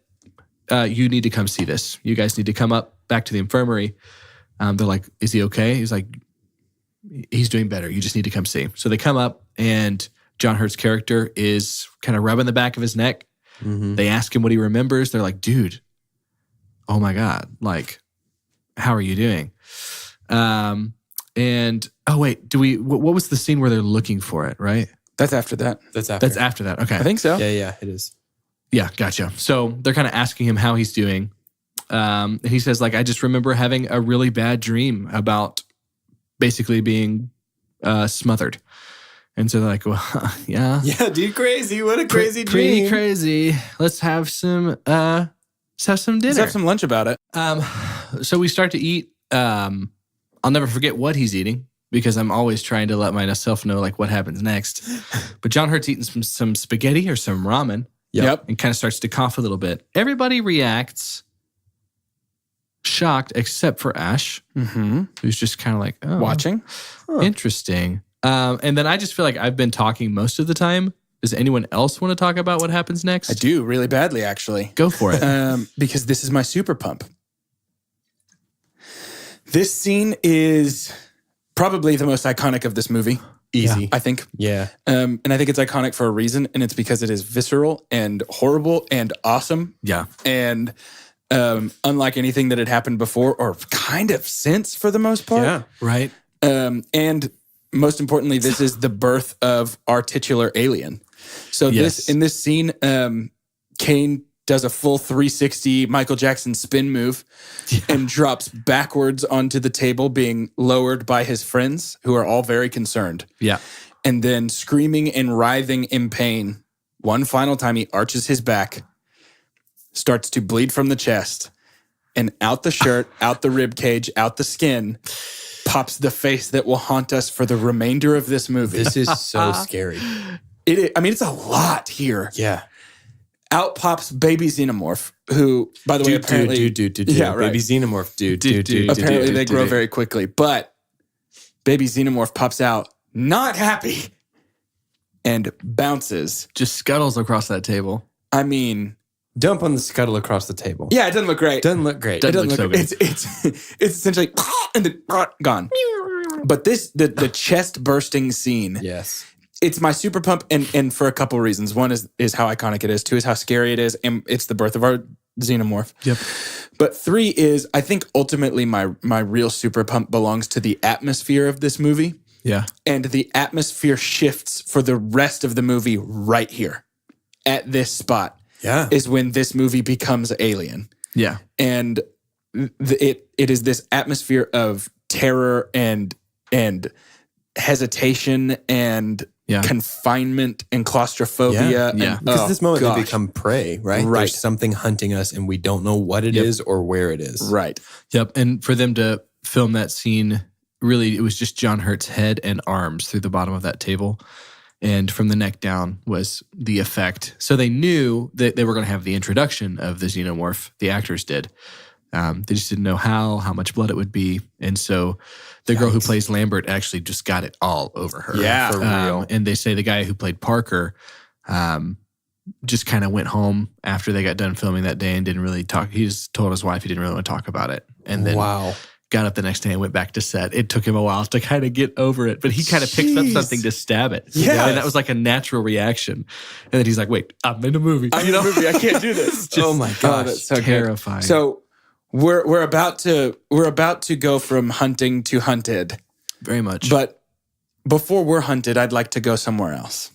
Speaker 3: you need to come see this. You guys need to come up back to the infirmary. They're like, is he okay? He's like, he's doing better. You just need to come see. So they come up and John Hurt's character is kind of rubbing the back of his neck. Mm-hmm. They ask him what he remembers. They're like, dude, oh my God. Like, how are you doing? And oh wait, what was the scene where they're looking for it, right?
Speaker 2: That's after that.
Speaker 3: That's after that. Okay.
Speaker 2: I think so.
Speaker 1: Yeah, it is.
Speaker 3: Yeah, gotcha. So they're kind of asking him how he's doing. And he says, like, I just remember having a really bad dream about basically being smothered. And so they're like, well, yeah.
Speaker 1: Yeah, dude, crazy. What a crazy dream.
Speaker 3: Pretty crazy. Let's have some dinner.
Speaker 2: Let's have some lunch about it.
Speaker 3: So we start to eat. I'll never forget what he's eating because I'm always trying to let myself know like what happens next. But John Hurt's eating some spaghetti or some ramen.
Speaker 2: Yep.
Speaker 3: And kind of starts to cough a little bit. Everybody reacts shocked except for Ash, who's just kind of like, oh,
Speaker 2: watching.
Speaker 3: Interesting. And then I just feel like I've been talking most of the time. Does anyone else want to talk about what happens next?
Speaker 2: I do, really badly, actually.
Speaker 3: Go for it.
Speaker 2: Because this is my super pump. This scene is probably the most iconic of this movie.
Speaker 1: Easy.
Speaker 2: I think.
Speaker 1: Yeah.
Speaker 2: And I think it's iconic for a reason, and it's because it is visceral and horrible and awesome.
Speaker 3: Yeah.
Speaker 2: And unlike anything that had happened before or kind of since for the most part.
Speaker 3: Yeah, right.
Speaker 2: And most importantly, this is the birth of our titular alien. So in this scene, Kane does a full 360 Michael Jackson spin move and drops backwards onto the table, being lowered by his friends, who are all very concerned.
Speaker 3: Yeah.
Speaker 2: And then screaming and writhing in pain, one final time he arches his back, starts to bleed from the chest, and out the shirt, out the rib cage, out the skin, pops the face that will haunt us for the remainder of this movie.
Speaker 1: This is so scary.
Speaker 2: It's a lot here.
Speaker 1: Yeah.
Speaker 2: Out pops baby Xenomorph, who, by the way, apparently...
Speaker 1: Yeah, right. Baby Xenomorph,
Speaker 2: Apparently they grow very quickly. But baby Xenomorph pops out, not happy, and bounces.
Speaker 3: Just scuttles across that table.
Speaker 2: I mean...
Speaker 1: Dump on the scuttle across the table.
Speaker 2: Yeah, it doesn't look great.
Speaker 1: Doesn't look great.
Speaker 3: Doesn't look so good.
Speaker 2: It's essentially... and gone. But the chest bursting scene...
Speaker 1: Yes.
Speaker 2: It's my super pump, and for a couple of reasons. One is how iconic it is. 2 is how scary it is, and it's the birth of our Xenomorph.
Speaker 3: Yep.
Speaker 2: But 3 is, I think, ultimately my real super pump belongs to the atmosphere of this movie.
Speaker 3: Yeah.
Speaker 2: And the atmosphere shifts for the rest of the movie right here, at this spot.
Speaker 1: Yeah.
Speaker 2: Is when this movie becomes Alien.
Speaker 3: Yeah.
Speaker 2: And it is this atmosphere of terror and hesitation and confinement and claustrophobia.
Speaker 3: Yeah.
Speaker 1: Because this moment they become prey, right?
Speaker 2: Right.
Speaker 1: There's something hunting us and we don't know what it is or where it is.
Speaker 2: Right.
Speaker 3: Yep. And for them to film that scene, really, it was just John Hurt's head and arms through the bottom of that table. And from the neck down was the effect. So they knew that they were going to have the introduction of the Xenomorph. The actors did. They just didn't know how much blood it would be. And so the girl who plays Lambert actually just got it all over her.
Speaker 2: Yeah,
Speaker 1: for real.
Speaker 3: And they say the guy who played Parker just kind of went home after they got done filming that day and didn't really talk. He just told his wife he didn't really want to talk about it. And then got up the next day and went back to set. It took him a while to kind of get over it, but he kind of picks up something to stab it.
Speaker 2: Yeah.
Speaker 3: And that was like a natural reaction. And then he's like, wait, I'm in a movie.
Speaker 2: I'm in a movie. I can't do this.
Speaker 1: Oh my gosh.
Speaker 2: That's so
Speaker 3: terrifying.
Speaker 2: Good. So we're about to go from hunting to hunted.
Speaker 3: Very much.
Speaker 2: But before we're hunted, I'd like to go somewhere else.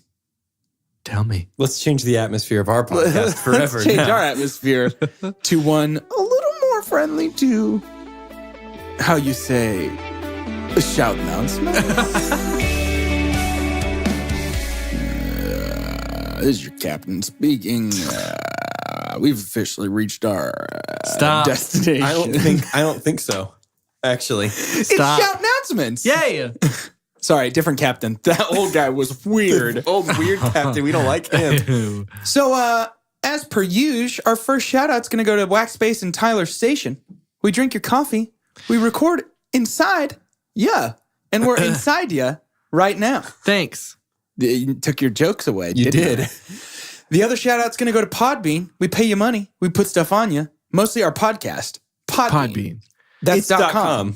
Speaker 3: Tell me.
Speaker 1: Let's change the atmosphere of our podcast forever.
Speaker 2: Let's change
Speaker 1: now.
Speaker 2: our atmosphere to one a little more friendly to, how you say, a shout announcement. This is your captain speaking. We've officially reached our destination.
Speaker 1: I don't think so. Actually,
Speaker 2: It's shout announcements.
Speaker 3: Yeah.
Speaker 2: Sorry, different captain. That old guy was weird.
Speaker 1: old weird captain. We don't like him.
Speaker 2: So, as per usual, our first shout out's going to go to Wax Space and Tyler Station. We drink your coffee. We record inside. Yeah. And we're inside you right now.
Speaker 3: Thanks.
Speaker 2: You took your jokes away.
Speaker 1: You
Speaker 2: didn't
Speaker 1: did.
Speaker 2: The other shout out's going to go to Podbean. We pay you money. We put stuff on you. Mostly our podcast. Podbean. That's .com.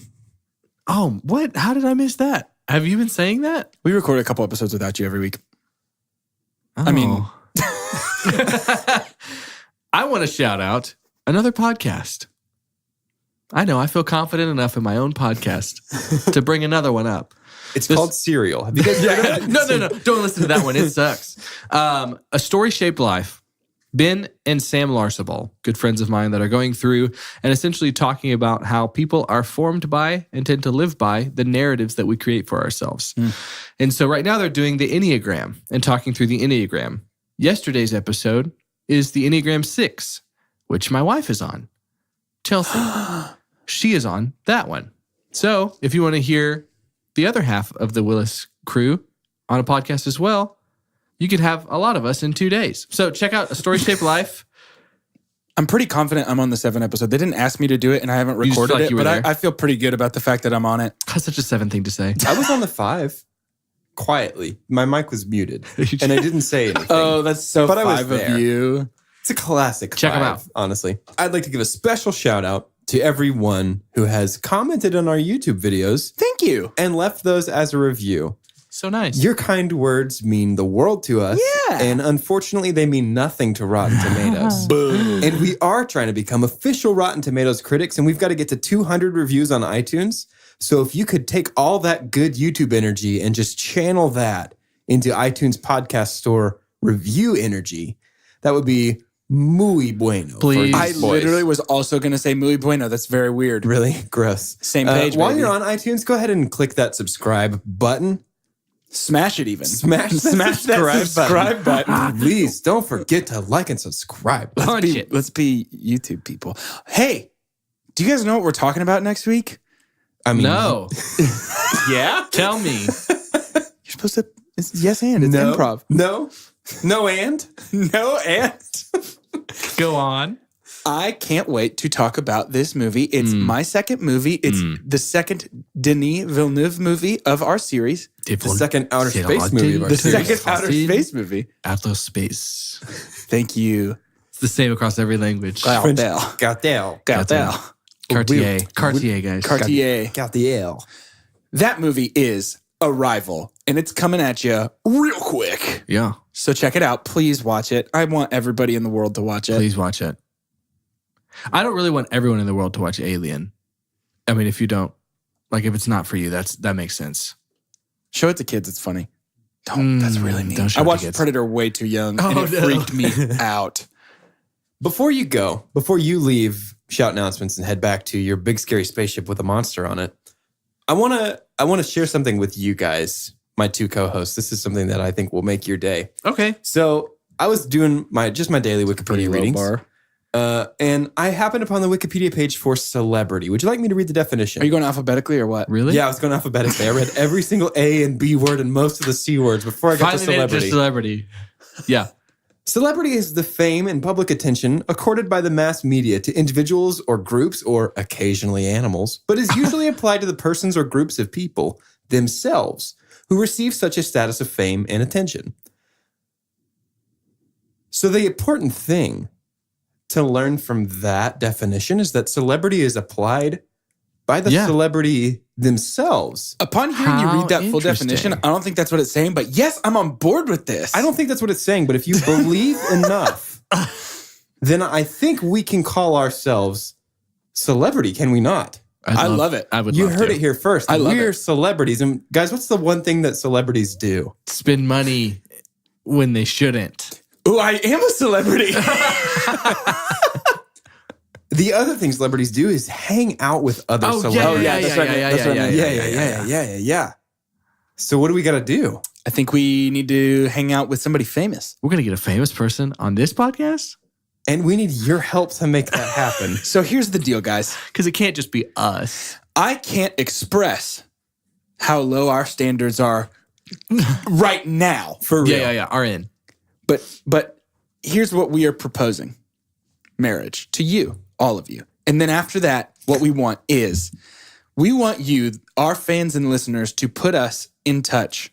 Speaker 3: Oh, what? How did I miss that? Have you been saying that?
Speaker 2: We record a couple episodes without you every week. I mean...
Speaker 3: I want to shout out another podcast. I know, I feel confident enough in my own podcast to bring another one up.
Speaker 1: It's called Serial. Have you guys heard of it?
Speaker 3: No. Don't listen to that one. It sucks. A Story Shaped Life. Ben and Sam Larsable, good friends of mine that are going through and essentially talking about how people are formed by and tend to live by the narratives that we create for ourselves. And so right now they're doing the Enneagram and talking through the Enneagram. Yesterday's episode is the Enneagram 6, which my wife is on. Chelsea. She is on that one. So if you want to hear the other half of the Willis crew on a podcast as well, you could have a lot of us in 2 days. So check out A Story Shaped Life.
Speaker 2: I'm pretty confident I'm on the 7 episode. They didn't ask me to do it, and I haven't recorded it, but I feel pretty good about the fact that I'm on it.
Speaker 3: That's such a 7 thing to say.
Speaker 1: I was on the 5. Quietly. My mic was muted, and I didn't say anything.
Speaker 2: Oh, that's so
Speaker 1: but
Speaker 2: 5
Speaker 1: I was
Speaker 2: of
Speaker 1: there.
Speaker 2: you.
Speaker 1: It's a classic.
Speaker 3: Check 'em
Speaker 1: 5,
Speaker 3: out.
Speaker 1: honestly. I'd like to give a special shout out to everyone who has commented on our YouTube videos
Speaker 2: Thank you.
Speaker 1: and left those as a review.
Speaker 3: So nice.
Speaker 1: Your kind words mean the world to us.
Speaker 2: Yeah.
Speaker 1: And unfortunately, they mean nothing to Rotten Tomatoes. And we are trying to become official Rotten Tomatoes critics, and we've got to get to 200 reviews on iTunes. So if you could take all that good YouTube energy and just channel that into iTunes podcast store review energy, that would be muy bueno.
Speaker 3: Please.
Speaker 2: I literally was also going to say muy bueno. That's very weird.
Speaker 1: Really? Gross.
Speaker 2: Same page,
Speaker 1: While
Speaker 2: baby.
Speaker 1: you're on iTunes, go ahead and click that subscribe button.
Speaker 2: Smash it even.
Speaker 1: Smash that
Speaker 2: subscribe button.
Speaker 1: Please don't forget to like and subscribe.
Speaker 3: Punch it.
Speaker 2: Let's be YouTube people. Hey, do you guys know what we're talking about next week?
Speaker 1: I mean,
Speaker 3: No.
Speaker 2: Yeah?
Speaker 3: Tell me.
Speaker 2: You're supposed to, it's yes and, it's
Speaker 1: no,
Speaker 2: improv.
Speaker 1: No and?
Speaker 2: No and.
Speaker 3: Go on.
Speaker 2: I can't wait to talk about this movie. It's my second movie. It's the second Denis Villeneuve movie of our series.
Speaker 1: The second outer space movie of our
Speaker 2: The
Speaker 1: series.
Speaker 2: second outer space movie.
Speaker 3: Outer space.
Speaker 2: Thank you.
Speaker 3: It's the same across every language.
Speaker 2: Cartel.
Speaker 1: Cartel.
Speaker 3: Cartier, guys.
Speaker 2: Cartier. That movie is Arrival, and it's coming at you real quick.
Speaker 3: Yeah.
Speaker 2: So check it out. Please watch it. I want everybody in the world to watch it.
Speaker 3: Please watch it. I don't really want everyone in the world to watch Alien. I mean, if you don't, like, if it's not for you, that makes sense.
Speaker 2: Show it to kids. It's funny. That's really mean.
Speaker 3: Don't show
Speaker 2: I
Speaker 3: it to
Speaker 2: watched
Speaker 3: kids.
Speaker 2: Predator way too young, and it freaked me out.
Speaker 1: Before you leave Shout Announcements and head back to your big scary spaceship with a monster on it, I want to share something with you guys, my two co-hosts. This is something that I think will make your day.
Speaker 3: Okay.
Speaker 1: So I was doing my daily Wikipedia readings.
Speaker 2: Bar.
Speaker 1: And I happened upon the Wikipedia page for celebrity. Would you like me to read the definition?
Speaker 2: Are you going alphabetically or what?
Speaker 3: Really?
Speaker 1: Yeah, I was going alphabetically. I read every single A and B word and most of the C words before I got to
Speaker 3: Finally made it to
Speaker 1: celebrity.
Speaker 3: Yeah.
Speaker 1: Celebrity is the fame and public attention accorded by the mass media to individuals or groups or occasionally animals, but is usually applied to the persons or groups of people themselves who receive such a status of fame and attention. So the important thing to learn from that definition is that celebrity is applied by the celebrity themselves.
Speaker 2: Upon hearing you read that full definition, I don't think that's what it's saying, but yes, I'm on board with this.
Speaker 1: I don't think that's what it's saying, but if you believe enough, then I think we can call ourselves celebrity, can we not?
Speaker 2: I love it.
Speaker 3: I would
Speaker 1: You
Speaker 3: love
Speaker 1: heard
Speaker 3: to.
Speaker 1: it here first. We're celebrities. And guys, what's the one thing that celebrities do?
Speaker 3: Spend money when they shouldn't.
Speaker 2: Ooh, I am a celebrity.
Speaker 1: The other thing celebrities do is hang out with other celebrities. Yeah. So what do we got to do?
Speaker 2: I think we need to hang out with somebody famous.
Speaker 3: We're going to get a famous person on this podcast?
Speaker 1: And we need your help to make that happen.
Speaker 2: So here's the deal, guys.
Speaker 3: Because it can't just be us.
Speaker 2: I can't express how low our standards are right now.
Speaker 1: For real.
Speaker 3: Yeah. Are in.
Speaker 2: But here's what we are proposing. Marriage to you, all of you. And then after that, what we want is we want you, our fans and listeners, to put us in touch.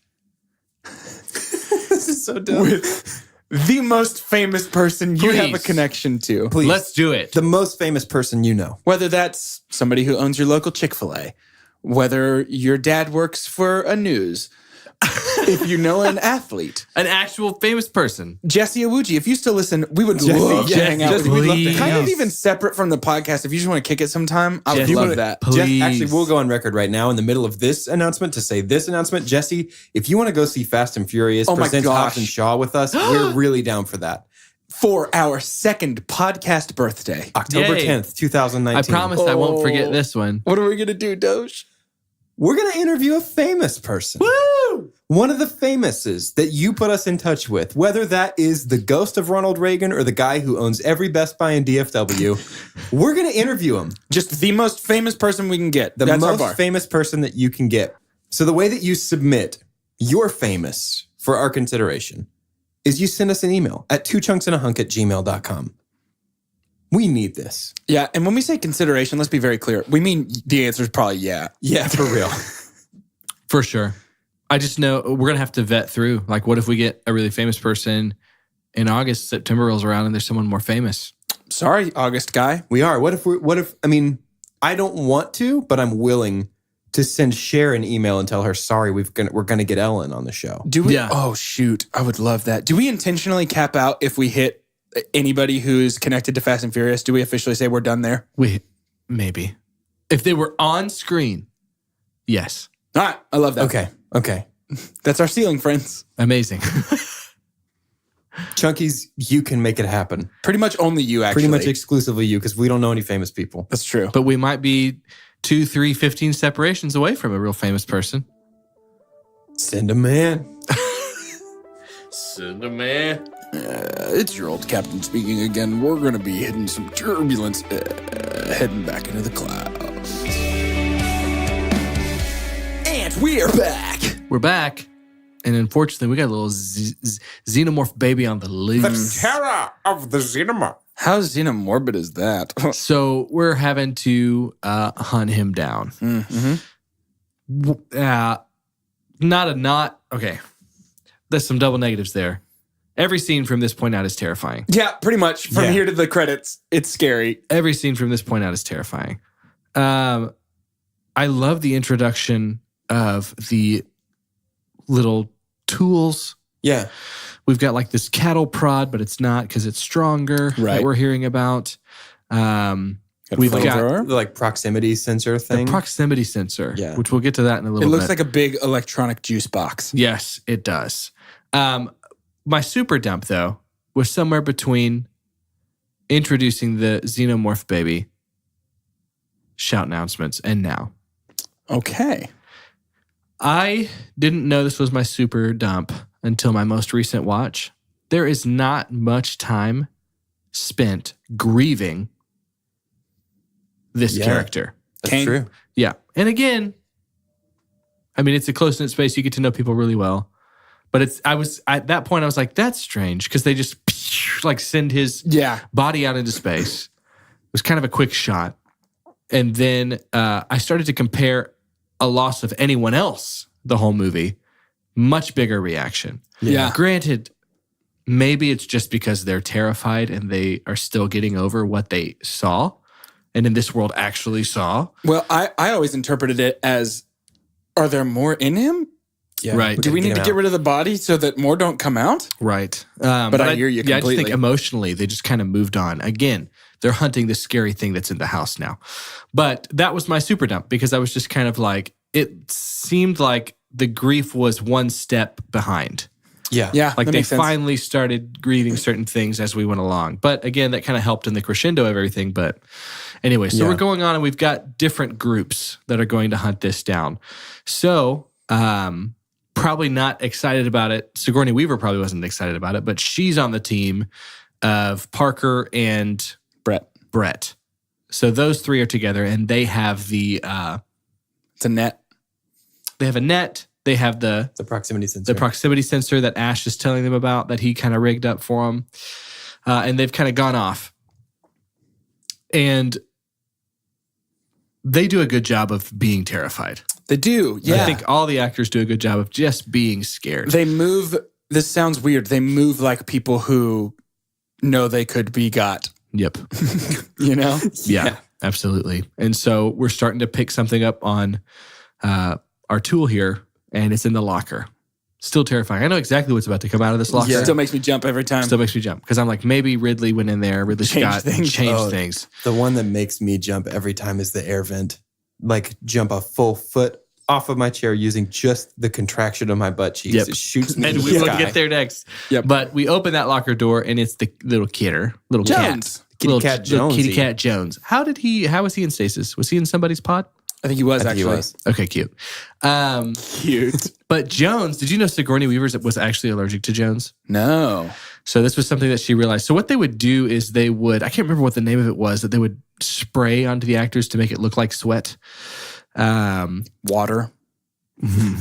Speaker 1: This is so dumb.
Speaker 2: With the most famous person you have a connection to.
Speaker 1: Please.
Speaker 3: Let's do it.
Speaker 1: The most famous person you know.
Speaker 2: Whether that's somebody who owns your local Chick-fil-A, whether your dad works for a news, if you know an athlete.
Speaker 3: An actual famous person.
Speaker 2: Jesse Awuji, if you still listen, we would love to hang out with you.
Speaker 1: we'd love to hang
Speaker 2: Kind
Speaker 1: out.
Speaker 2: of even separate from the podcast. If you just want to kick it sometime, I would love that.
Speaker 3: Please.
Speaker 1: Actually, we'll go on record right now in the middle of this announcement to say this announcement. Jesse, if you want to go see Fast and Furious
Speaker 2: Oh my
Speaker 1: presents
Speaker 2: gosh.
Speaker 1: Hobbs and Shaw with us, we're really down for that.
Speaker 2: For our second podcast birthday.
Speaker 1: October
Speaker 3: Yay.
Speaker 1: 10th, 2019.
Speaker 3: I promise I won't forget this one.
Speaker 2: What are we going to do, Doge?
Speaker 1: We're going to interview a famous person.
Speaker 2: Woo!
Speaker 1: One of the famouses that you put us in touch with, whether that is the ghost of Ronald Reagan or the guy who owns every Best Buy in DFW, we're going to interview him.
Speaker 2: Just the most famous person we can get.
Speaker 1: The
Speaker 2: That's our bar.
Speaker 1: most famous person that you can get. So the way that you submit your famous for our consideration is you send us an email at 2chunksandahunk@gmail.com. We need this.
Speaker 2: Yeah, and when we say consideration, let's be very clear. We mean the answer is probably yeah.
Speaker 1: Yeah, for real.
Speaker 3: For sure. I just know we're going to have to vet through. Like, what if we get a really famous person in August, September rolls around, and there's someone more famous?
Speaker 2: Sorry, August guy.
Speaker 1: We are. What if, I mean, I don't want to, but I'm willing to send Cher an email and tell her, sorry, we're going to get Ellen on the show.
Speaker 2: Do we?
Speaker 3: Yeah.
Speaker 2: Oh, shoot. I would love that. Do we intentionally cap out if we hit anybody who's connected to Fast and Furious? Do we officially say we're done there?
Speaker 3: Maybe. If they were on screen, yes.
Speaker 2: All right. I love that.
Speaker 1: Okay.
Speaker 2: That's our ceiling, friends.
Speaker 3: Amazing.
Speaker 1: Chunkies, you can make it happen.
Speaker 2: Pretty much only you, actually.
Speaker 1: Pretty much exclusively you, because we don't know any famous people.
Speaker 2: That's true.
Speaker 3: But we might be 2, 3, 15 separations away from a real famous person.
Speaker 1: Send a man.
Speaker 3: Send a man.
Speaker 2: It's your old captain speaking again. We're going to be hitting some turbulence, heading back into the clouds. We are back.
Speaker 3: We're back. And unfortunately, we got a little xenomorph baby on the loose.
Speaker 1: The terror of the xenomorph.
Speaker 2: How xenomorbid is that?
Speaker 3: So we're having to hunt him down. Okay. There's some double negatives there. Every scene from this point out is terrifying.
Speaker 2: Yeah, pretty much. From here to the credits, it's scary.
Speaker 3: Every scene from this point out is terrifying. I love the introduction of the little tools.
Speaker 1: Yeah.
Speaker 3: We've got like this cattle prod, but it's not because it's stronger that we're hearing about. We've got
Speaker 1: the like proximity sensor thing.
Speaker 3: the proximity sensor, which we'll get to that in a little bit.
Speaker 2: It looks like a big electronic juice box.
Speaker 3: Yes, it does. My super dump, though, was somewhere between introducing the xenomorph baby, shout announcements, and now.
Speaker 2: Okay.
Speaker 3: I didn't know this was my super dump until my most recent watch. There is not much time spent grieving this character.
Speaker 1: That's true.
Speaker 3: Yeah. And again, I mean, it's a close-knit space. You get to know people really well. But at that point, I was like, that's strange, because they just like send his body out into space. It was kind of a quick shot. And then I started to compare a loss of anyone else the whole movie. Much bigger reaction.
Speaker 2: Yeah.
Speaker 3: Granted, maybe it's just because they're terrified and they are still getting over what they saw and in this world actually saw.
Speaker 2: Well, I always interpreted it as, are there more in him?
Speaker 1: Yeah,
Speaker 3: right.
Speaker 2: Do we need to get rid of the body so that more don't come out?
Speaker 3: Right.
Speaker 2: But I hear you completely.
Speaker 3: Yeah, I just think emotionally they just kind of moved on. Again, they're hunting the scary thing that's in the house now. But that was my super dump, because I was just kind of like, it seemed like the grief was one step behind.
Speaker 1: Yeah.
Speaker 2: Yeah.
Speaker 3: Like they finally started grieving certain things as we went along. But again, that kind of helped in the crescendo of everything. But anyway, so we're going on and we've got different groups that are going to hunt this down. So, probably not excited about it. Sigourney Weaver probably wasn't excited about it, but she's on the team of Parker and Brett. So those three are together, and they have the
Speaker 2: it's a net.
Speaker 3: They have a net. They have the
Speaker 1: proximity sensor.
Speaker 3: The proximity sensor that Ash is telling them about that he kind of rigged up for them. And they've kind of gone off. And they do a good job of being terrified.
Speaker 2: They do, yeah.
Speaker 3: I think all the actors do a good job of just being scared.
Speaker 2: They move, this sounds weird, they move like people who know they could be got.
Speaker 3: Yep.
Speaker 2: You know?
Speaker 3: Yeah, absolutely. And so we're starting to pick something up on our tool here, and it's in the locker. Still terrifying. I know exactly what's about to come out of this locker.
Speaker 2: Yeah. Still makes me jump every time.
Speaker 3: Still makes me jump. Because I'm like, maybe Ridley went in there, Ridley Scott, and changed things.
Speaker 1: The one that makes me jump every time is the air vent. Like, jump a full foot off of my chair using just the contraction of my butt cheeks.
Speaker 3: Yep.
Speaker 1: It shoots me.
Speaker 3: And we will get there next.
Speaker 2: Yep.
Speaker 3: But we open that locker door, and it's the little
Speaker 2: Jones.
Speaker 3: cat.
Speaker 1: Kitty Cat Jones.
Speaker 3: Little Kitty Cat Jones. How was he in stasis? Was he in somebody's pod?
Speaker 2: I think he was, actually.
Speaker 3: Okay, cute.
Speaker 2: Cute.
Speaker 3: But Jones, did you know Sigourney Weaver was actually allergic to Jones?
Speaker 2: No.
Speaker 3: So this was something that she realized. So what they would do is they would, I can't remember what the name of it was, that they would spray onto the actors to make it look like sweat.
Speaker 2: Water.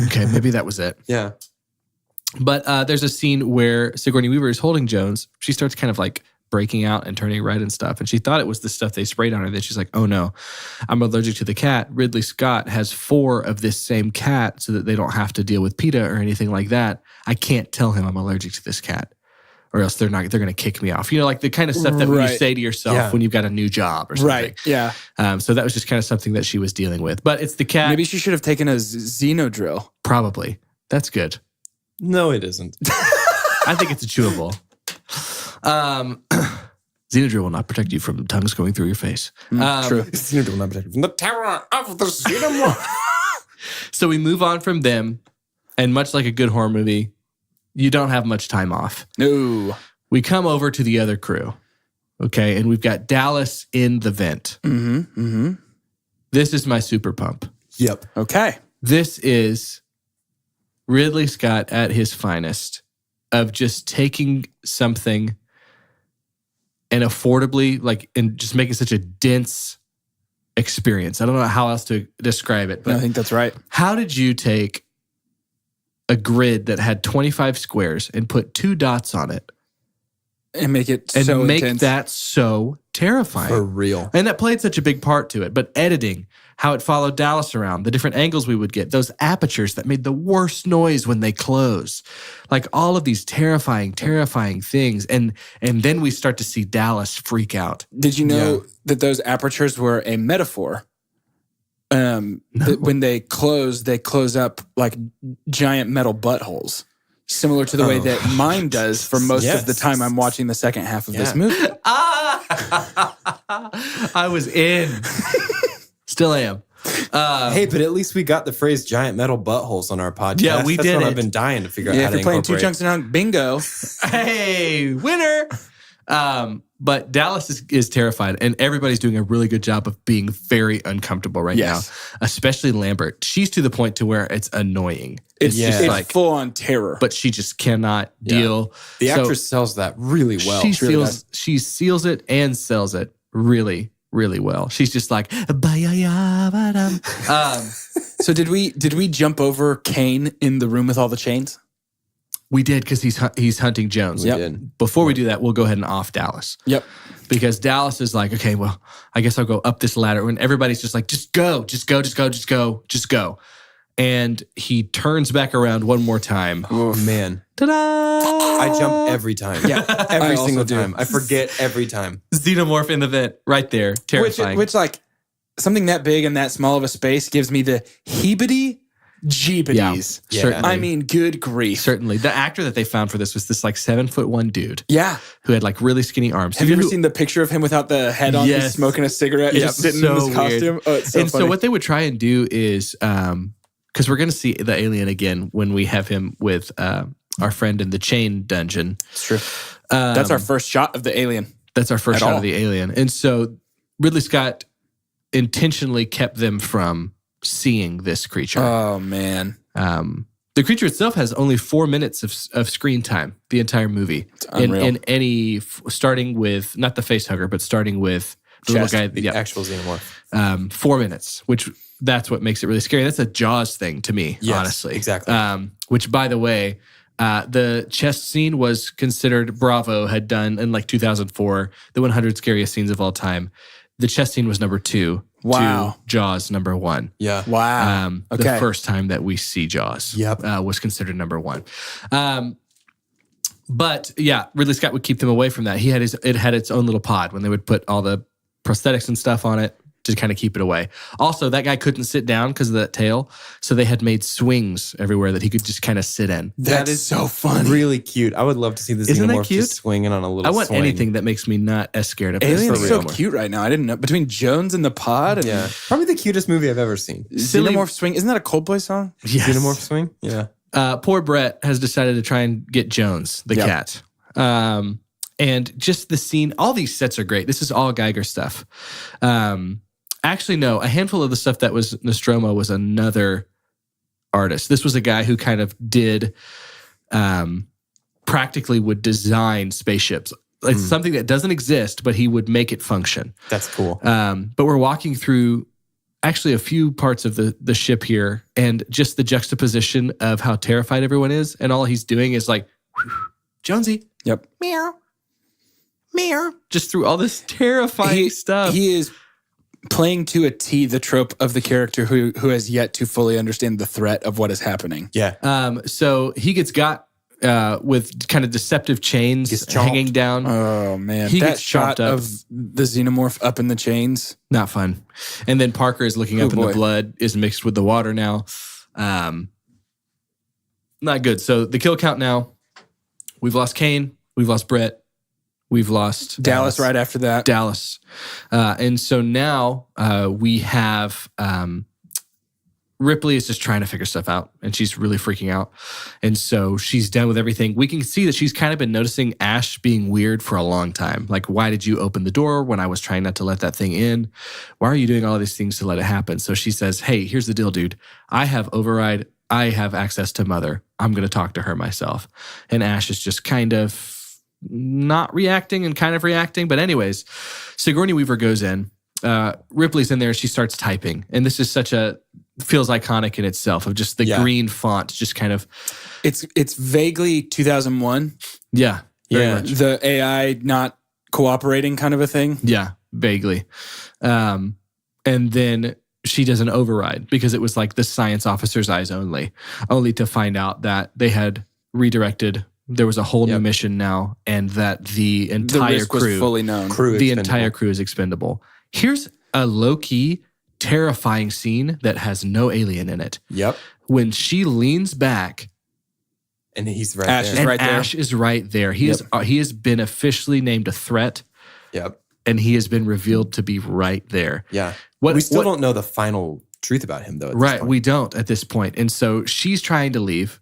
Speaker 3: Okay, maybe that was it.
Speaker 1: Yeah.
Speaker 3: But there's a scene where Sigourney Weaver is holding Jones. She starts kind of like breaking out and turning red and stuff. And she thought it was the stuff they sprayed on her. Then she's like, oh no, I'm allergic to the cat. Ridley Scott has 4 of this same cat so that they don't have to deal with PETA or anything like that. I can't tell him I'm allergic to this cat, or else they're going to kick me off. You know, like the kind of stuff that when you say to yourself when you've got a new job or something.
Speaker 2: Right, yeah.
Speaker 3: So that was just kind of something that she was dealing with. But it's the cat.
Speaker 2: Maybe she should have taken a Xeno drill.
Speaker 3: Probably. That's good.
Speaker 1: No, it isn't.
Speaker 3: I think it's a chewable. Xenodrill will not protect you from tongues going through your face.
Speaker 2: True.
Speaker 1: Xenodrill will not protect you from the terror of the xenomorph.
Speaker 3: So we move on from them, and much like a good horror movie, you don't have much time off.
Speaker 2: No.
Speaker 3: We come over to the other crew, okay, and we've got Dallas in the vent.
Speaker 2: Mm-hmm. Mm-hmm.
Speaker 3: This is my super pump.
Speaker 1: Yep.
Speaker 2: Okay.
Speaker 3: This is Ridley Scott at his finest of just taking something and affordably, like, and just making such a dense experience. I don't know how else to describe it, but
Speaker 2: I think that's right.
Speaker 3: How did you take a grid that had 25 squares and put 2 dots on it
Speaker 2: and make it
Speaker 3: and
Speaker 2: so
Speaker 3: make
Speaker 2: intense.
Speaker 3: that so terrifying?
Speaker 1: For real.
Speaker 3: And that played such a big part to it. But editing, how it followed Dallas around, the different angles we would get, those apertures that made the worst noise when they close, like all of these terrifying things. And then we start to see Dallas freak out.
Speaker 2: Did you know that those apertures were a metaphor? That when they close up like giant metal buttholes, similar to the way that mine does for most of the time I'm watching the second half of this movie.
Speaker 3: I was in. Still am.
Speaker 1: Hey, but at least we got the phrase giant metal buttholes on our podcast.
Speaker 3: Yeah, we
Speaker 1: That's
Speaker 3: did
Speaker 1: what
Speaker 3: it.
Speaker 1: I've been dying to figure out
Speaker 2: Yeah,
Speaker 1: how
Speaker 2: if
Speaker 1: to
Speaker 2: you're playing Two
Speaker 1: incorporate.
Speaker 2: Chunks and Hunk, bingo.
Speaker 3: Hey, winner. But Dallas is terrified, and everybody's doing a really good job of being very uncomfortable right now, especially Lambert. She's to the point to where it's annoying.
Speaker 2: It's just
Speaker 3: like
Speaker 2: like full on terror.
Speaker 3: but she just cannot deal.
Speaker 1: The
Speaker 3: So
Speaker 1: actress sells that really well.
Speaker 3: she seals it and sells it really, really well. She's just like,
Speaker 2: So did we jump over Kane in the room with all the chains?
Speaker 3: we did because he's hunting Jones.
Speaker 1: We did.
Speaker 3: Before we do that, we'll go ahead and off Dallas.
Speaker 2: Yep.
Speaker 3: Because Dallas is like, okay, well, I guess I'll go up this ladder. When everybody's just like, just go. And he turns back around one more time.
Speaker 1: Oh, man.
Speaker 3: Ta-da!
Speaker 1: I jump every time.
Speaker 2: Yeah,
Speaker 1: Every
Speaker 2: I
Speaker 1: single
Speaker 2: also do.
Speaker 1: time. I forget every time.
Speaker 3: Xenomorph in the vent right there. Terrifying.
Speaker 2: Which like something that big and that small of a space gives me the heebity jeebities.
Speaker 1: Yeah.
Speaker 3: Certainly.
Speaker 2: I mean, good grief.
Speaker 3: Certainly. The actor that they found for this was this like 7'1" dude
Speaker 2: Yeah.
Speaker 3: who had like really skinny arms.
Speaker 2: Have you ever seen the picture of him without the head on,
Speaker 3: Yes.
Speaker 2: just smoking a cigarette,
Speaker 3: Yeah,
Speaker 2: just sitting
Speaker 3: so
Speaker 2: in his
Speaker 3: weird.
Speaker 2: costume? Oh, it's so
Speaker 3: and
Speaker 2: funny.
Speaker 3: so what they would try and do is, because we're going to see the alien again when we have him with our friend in the chain dungeon.
Speaker 2: It's true. That's our first shot of the alien.
Speaker 3: That's our first
Speaker 2: At
Speaker 3: shot
Speaker 2: all.
Speaker 3: of the alien. And so Ridley Scott intentionally kept them from seeing this creature.
Speaker 2: Oh, man.
Speaker 3: The creature itself has only 4 minutes of screen time, the entire movie.
Speaker 2: unreal.
Speaker 3: In any, starting with, not the face hugger, but starting with the
Speaker 2: Chest,
Speaker 3: little guy.
Speaker 1: The actual xenomorph.
Speaker 3: 4 minutes, which that's what makes it really scary. That's a Jaws thing to me,
Speaker 1: Yes,
Speaker 3: honestly.
Speaker 1: exactly.
Speaker 3: Which, by the way, the chest scene was considered, Bravo had done in like 2004, the 100 scariest scenes of all time. The chest scene was number 2
Speaker 2: Wow.
Speaker 3: to Jaws number 1.
Speaker 1: Yeah.
Speaker 2: Wow.
Speaker 3: The first time that we see Jaws
Speaker 1: Yep.
Speaker 3: was considered number 1. But yeah, Ridley Scott would keep them away from that. It had its own little pod when they would put all the prosthetics and stuff on it to kind of keep it away. Also, that guy couldn't sit down because of that tail, so they had made swings everywhere that he could just kind of sit in.
Speaker 2: That is so funny.
Speaker 1: Really cute. I would love to see the
Speaker 3: Isn't that
Speaker 1: xenomorph
Speaker 3: cute?
Speaker 1: just swinging on a little
Speaker 3: I want
Speaker 1: swing.
Speaker 3: anything that makes me not as scared of
Speaker 2: Alien
Speaker 3: this.
Speaker 2: is so cute right now. I didn't know. Between Jones and the pod and
Speaker 1: Yeah. Probably the cutest movie I've ever seen.
Speaker 3: Silly-
Speaker 2: Xenomorph Swing. Isn't that a Coldplay song?
Speaker 3: Yes.
Speaker 1: Xenomorph swing? Yeah.
Speaker 3: Poor Brett has decided to try and get Jones, the cat. And just the scene, all these sets are great. This is all Geiger stuff. Actually, no, a handful of the stuff that was Nostromo was another artist. This was a guy who kind of did, practically would design spaceships. It's something that doesn't exist, but he would make it function.
Speaker 1: That's cool.
Speaker 3: But we're walking through actually a few parts of the ship here, and just the juxtaposition of how terrified everyone is, and all he's doing is like, Jonesy,
Speaker 2: Yep.
Speaker 3: meow, meow, just through all this terrifying stuff.
Speaker 2: He is playing to a T the trope of the character who has yet to fully understand the threat of what is happening.
Speaker 1: Yeah.
Speaker 3: So he gets got with kind of deceptive chains
Speaker 1: Gets chomped.
Speaker 3: hanging down.
Speaker 2: Oh, man.
Speaker 3: He
Speaker 2: That
Speaker 3: gets
Speaker 2: shot
Speaker 3: chopped up.
Speaker 2: of the xenomorph up in the chains.
Speaker 3: Not fun. And then Parker is looking up, and the
Speaker 2: boy.
Speaker 3: blood is mixed with the water now. Not good. So the kill count now, we've lost Kane, we've lost Brett, we've lost
Speaker 2: Dallas right after that.
Speaker 3: Dallas. And so now we have Ripley is just trying to figure stuff out, and she's really freaking out. And so she's done with everything. We can see that she's kind of been noticing Ash being weird for a long time. Like, why did you open the door when I was trying not to let that thing in? Why are you doing all these things to let it happen? So she says, hey, here's the deal, dude. I have override. I have access to Mother. I'm going to talk to her myself. And Ash is just kind of not reacting and kind of reacting. But anyways, Sigourney Weaver goes in Ripley's in there and she starts typing. And this is feels iconic in itself of just the green font, just kind of.
Speaker 2: It's vaguely 2001.
Speaker 3: Yeah. Very much.
Speaker 2: The AI not cooperating kind of a thing.
Speaker 3: Yeah, vaguely. And then she does an override because it was like the science officer's eyes only to find out that they had redirected. There was a whole new mission now, and that the entire
Speaker 2: risk
Speaker 3: crew
Speaker 2: was fully known.
Speaker 3: The entire crew is expendable. Here's a low-key, terrifying scene that has no alien in it.
Speaker 1: Yep.
Speaker 3: When she leans back,
Speaker 1: and he's right
Speaker 2: Ash
Speaker 1: there.
Speaker 2: is right there.
Speaker 3: Ash is right there. He has been officially named a threat.
Speaker 1: Yep.
Speaker 3: And he has been revealed to be right there.
Speaker 1: Yeah. We still don't know the final truth about him, though.
Speaker 3: Right. We don't at this point. And so she's trying to leave.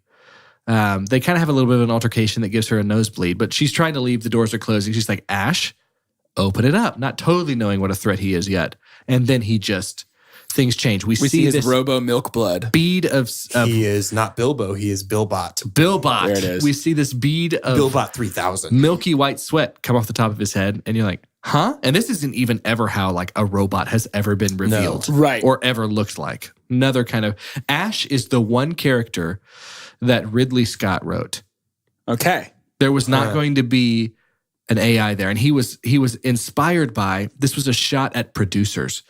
Speaker 3: They kind of have a little bit of an altercation that gives her a nosebleed, but she's trying to leave. The doors are closing. She's like, Ash, open it up. Not totally knowing what a threat he is yet. And then things change. We see
Speaker 2: his
Speaker 3: this
Speaker 2: robo milk blood
Speaker 3: bead of
Speaker 1: he is not Bilbo. He is Billbot.
Speaker 3: Billbot.
Speaker 2: There it is.
Speaker 3: We see this bead of
Speaker 1: Billbot 3000.
Speaker 3: milky white sweat come off the top of his head. And you're like, huh? And this isn't even ever how like a robot has ever been revealed.
Speaker 2: Right.
Speaker 3: Or ever looked like. Another kind of... Ash is the one character that Ridley Scott wrote.
Speaker 2: Okay.
Speaker 3: There was not going to be an AI there. And he was inspired by... This was a shot at producers.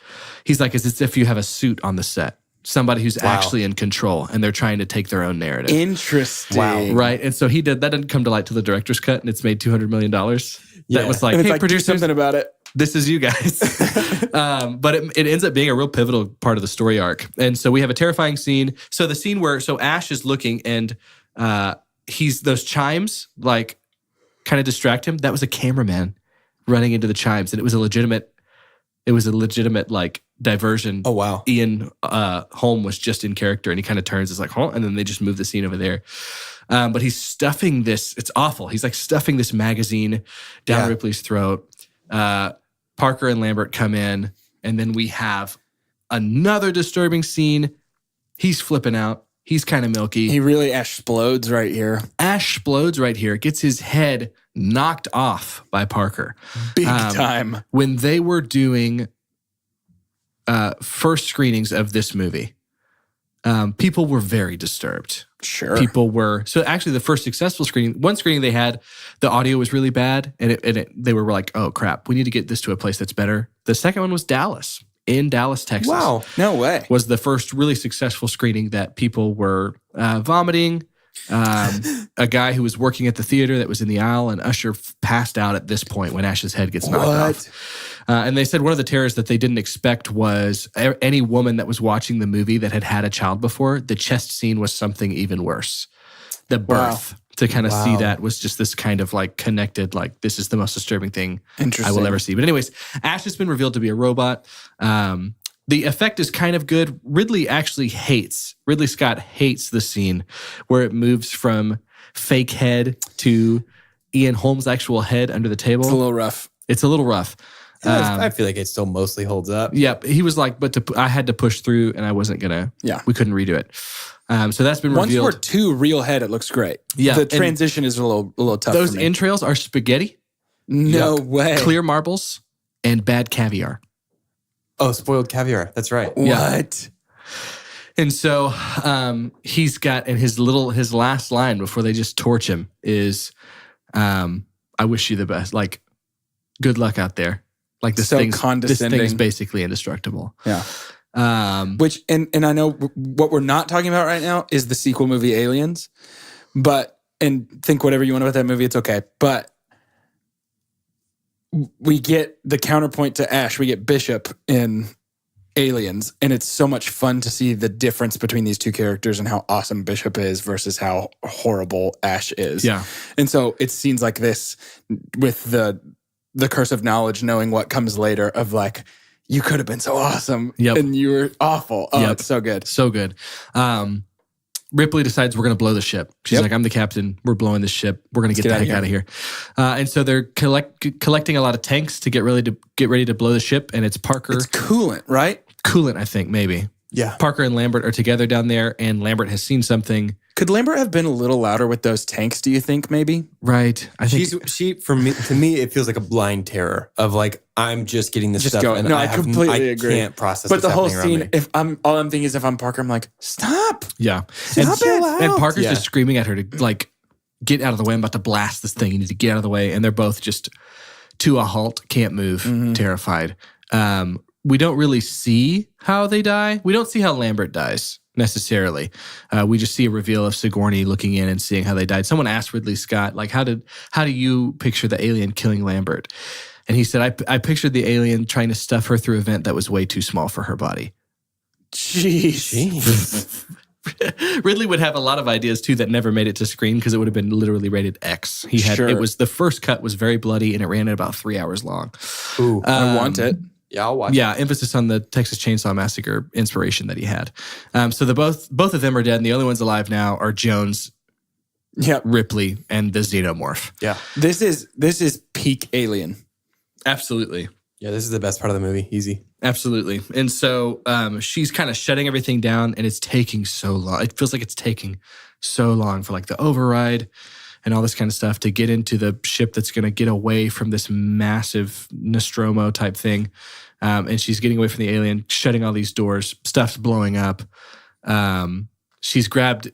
Speaker 3: He's like, it's as if you have a suit on the set. Somebody who's actually in control, and they're trying to take their own narrative.
Speaker 2: Interesting.
Speaker 1: Wow.
Speaker 3: Right. And so he did... That didn't come to light till the director's cut, and it's made $200 million.
Speaker 1: Yeah.
Speaker 3: That was like,
Speaker 2: And it's
Speaker 3: hey,
Speaker 2: like, do
Speaker 3: producers...
Speaker 2: something about it.
Speaker 3: This is you guys. But it ends up being a real pivotal part of the story arc. And so we have a terrifying scene. So the scene where Ash is looking and those chimes like kind of distract him. That was a cameraman running into the chimes. And it was a legitimate like diversion.
Speaker 1: Oh, wow.
Speaker 3: Ian Holm was just in character and he kind of turns, it's like, huh? And then they just move the scene over there. But he's stuffing this, it's awful. He's like stuffing this magazine down Ripley's throat. Parker and Lambert come in, and then we have another disturbing scene. He's flipping out. He's kind of milky.
Speaker 2: He really explodes right here.
Speaker 3: Ash explodes right here, gets his head knocked off by Parker.
Speaker 2: Big time.
Speaker 3: When they were doing first screenings of this movie, people were very disturbed.
Speaker 2: Sure.
Speaker 3: People were... So actually the first successful one screening they had, the audio was really bad, and they were like, oh crap, we need to get this to a place that's better. The second one was Dallas, in Dallas, Texas.
Speaker 1: Wow.
Speaker 2: No way.
Speaker 3: Was the first really successful screening that people were vomiting. A guy who was working at the theater that was in the aisle, and Usher passed out at this point when Ash's head gets knocked off. And they said one of the terrors that they didn't expect was any woman that was watching the movie that had a child before, the chest scene was something even worse. The birth, to kind of see that was just this kind of like connected, like this is the most disturbing thing I will ever see. But anyways, Ash has been revealed to be a robot. The effect is kind of good. Ridley Scott hates the scene where it moves from fake head to Ian Holm's actual head under the table. It's a little rough.
Speaker 1: I feel like it still mostly holds up.
Speaker 3: Yeah, he was like, I had to push through, and I wasn't gonna. Yeah, we couldn't redo it. So that's been revealed.
Speaker 2: Once we're to real head, it looks great.
Speaker 3: Yeah,
Speaker 2: the transition is a little tough.
Speaker 3: Those
Speaker 2: for me.
Speaker 3: entrails are spaghetti.
Speaker 2: No way.
Speaker 3: Clear marbles and bad caviar.
Speaker 1: Oh, spoiled caviar. That's right.
Speaker 2: What?
Speaker 3: Yeah. And so he's got, and his last line before they just torch him is, "I wish you the best. Like, good luck out there. Like this thing's basically indestructible."
Speaker 2: Yeah. Which and I know what we're not talking about right now is the sequel movie Aliens, and think whatever you want about that movie, it's okay. But we get the counterpoint to Ash. We get Bishop in Aliens, and it's so much fun to see the difference between these two characters and how awesome Bishop is versus how horrible Ash is.
Speaker 3: Yeah.
Speaker 2: And so it's scenes like this with the curse of knowledge, knowing what comes later of like, you could have been so awesome and you were awful. Oh, it's so good.
Speaker 3: So good. Ripley decides we're going to blow the ship. She's like, I'm the captain. We're blowing the ship. We're going to get the heck out of here. And so they're collecting a lot of tanks to get ready to blow the ship. And it's Parker.
Speaker 2: It's coolant, right?
Speaker 3: Coolant, I think, maybe.
Speaker 1: Yeah.
Speaker 3: Parker and Lambert are together down there, and Lambert has seen something
Speaker 2: Could Lambert have been a little louder with those tanks, do you think, maybe?
Speaker 3: Right. I think
Speaker 1: to me, it feels like a blind terror of like, I'm just getting this stuff.
Speaker 2: Going.
Speaker 1: And
Speaker 2: No, I completely agree.
Speaker 1: I can't process
Speaker 2: but
Speaker 1: what's
Speaker 2: the whole
Speaker 1: happening around
Speaker 2: scene,
Speaker 1: me.
Speaker 2: all I'm thinking is if I'm Parker, I'm like, stop.
Speaker 3: Yeah.
Speaker 2: Stop it.
Speaker 3: And Parker's just screaming at her to like, get out of the way. I'm about to blast this thing. You need to get out of the way. And they're both just to a halt, can't move, terrified. We don't really see how they die. We don't see how Lambert dies necessarily. We just see a reveal of Sigourney looking in and seeing how they died. Someone asked Ridley Scott, like, how do you picture the alien killing Lambert? And he said, I pictured the alien trying to stuff her through a vent that was way too small for her body.
Speaker 2: Jeez.
Speaker 3: Ridley would have a lot of ideas too that never made it to screen because it would have been literally rated X. It was the first cut was very bloody and it ran at about 3 hours long.
Speaker 2: Ooh, I want it.
Speaker 1: Yeah, I'll watch it.
Speaker 3: Yeah, emphasis on the Texas Chainsaw Massacre inspiration that he had. So both of them are dead, and the only ones alive now are Jones, Ripley, and the Xenomorph.
Speaker 2: Yeah, this is peak Alien.
Speaker 3: Absolutely.
Speaker 1: Yeah, this is the best part of the movie. Easy.
Speaker 3: Absolutely. And so she's kind of shutting everything down, and it's taking so long. It feels like it's taking so long for like the override and all this kind of stuff to get into the ship that's going to get away from this massive Nostromo type thing. And she's getting away from the alien, shutting all these doors. Stuff's blowing up. She's grabbed.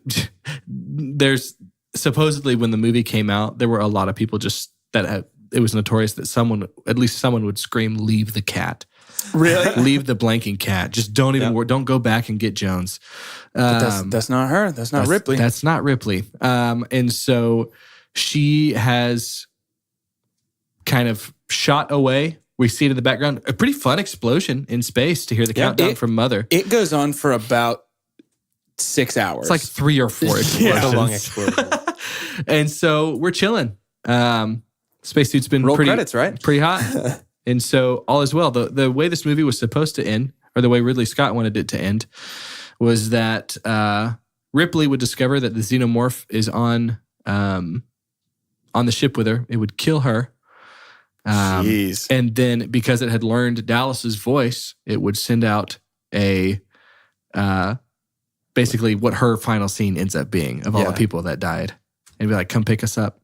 Speaker 3: There's supposedly when the movie came out, there were a lot of people it was notorious that at least someone would scream, "Leave the cat."
Speaker 2: Really?
Speaker 3: Leave the blanking cat. Just don't even don't go back and get Jones.
Speaker 2: That's not her. That's not Ripley.
Speaker 3: That's not Ripley. And so she has kind of shot away. We see it in the background. A pretty fun explosion in space to hear the countdown from Mother.
Speaker 2: It goes on for about 6 hours.
Speaker 3: It's like 3 or 4 explosions.
Speaker 1: It's a long explosion.
Speaker 3: And so we're chilling. Spacesuit's been
Speaker 2: Roll credits, right?
Speaker 3: Pretty hot. And so all is well. The way this movie was supposed to end, or the way Ridley Scott wanted it to end, was that Ripley would discover that the Xenomorph is on the ship with her. It would kill her.
Speaker 2: Jeez.
Speaker 3: And then because it had learned Dallas's voice, it would send out a basically what her final scene ends up being of all the people that died. And be like, come pick us up.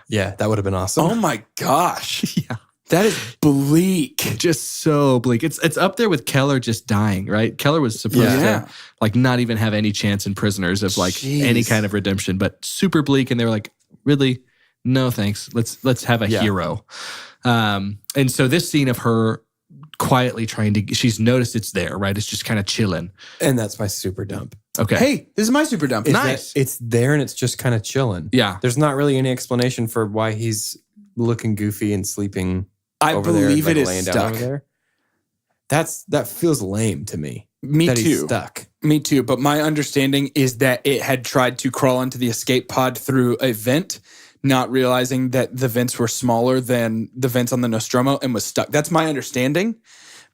Speaker 1: Yeah, that would have been awesome.
Speaker 2: Oh my gosh.
Speaker 3: Yeah.
Speaker 2: That is bleak.
Speaker 3: Just so bleak. It's up there with Keller just dying, right? Keller was supposed to like not even have any chance in Prisoners of like any kind of redemption, but super bleak. And they were like, really? No, thanks. Let's have a hero. And so this scene of her quietly she's noticed it's there, right? It's just kind of chilling.
Speaker 1: And that's my super dump.
Speaker 3: Okay.
Speaker 2: Hey, this is my super dump.
Speaker 3: Nice.
Speaker 1: It's there and it's just kind of chilling.
Speaker 3: Yeah.
Speaker 1: There's not really any explanation for why he's looking goofy and sleeping
Speaker 2: I
Speaker 1: over
Speaker 2: believe
Speaker 1: there,
Speaker 2: it
Speaker 1: like laying
Speaker 2: is
Speaker 1: down
Speaker 2: stuck.
Speaker 1: over there. That feels lame to me.
Speaker 2: Me
Speaker 1: that
Speaker 2: too.
Speaker 1: He's stuck.
Speaker 2: Me too. But my understanding is that it had tried to crawl into the escape pod through a vent, not realizing that the vents were smaller than the vents on the Nostromo and was stuck. That's my understanding.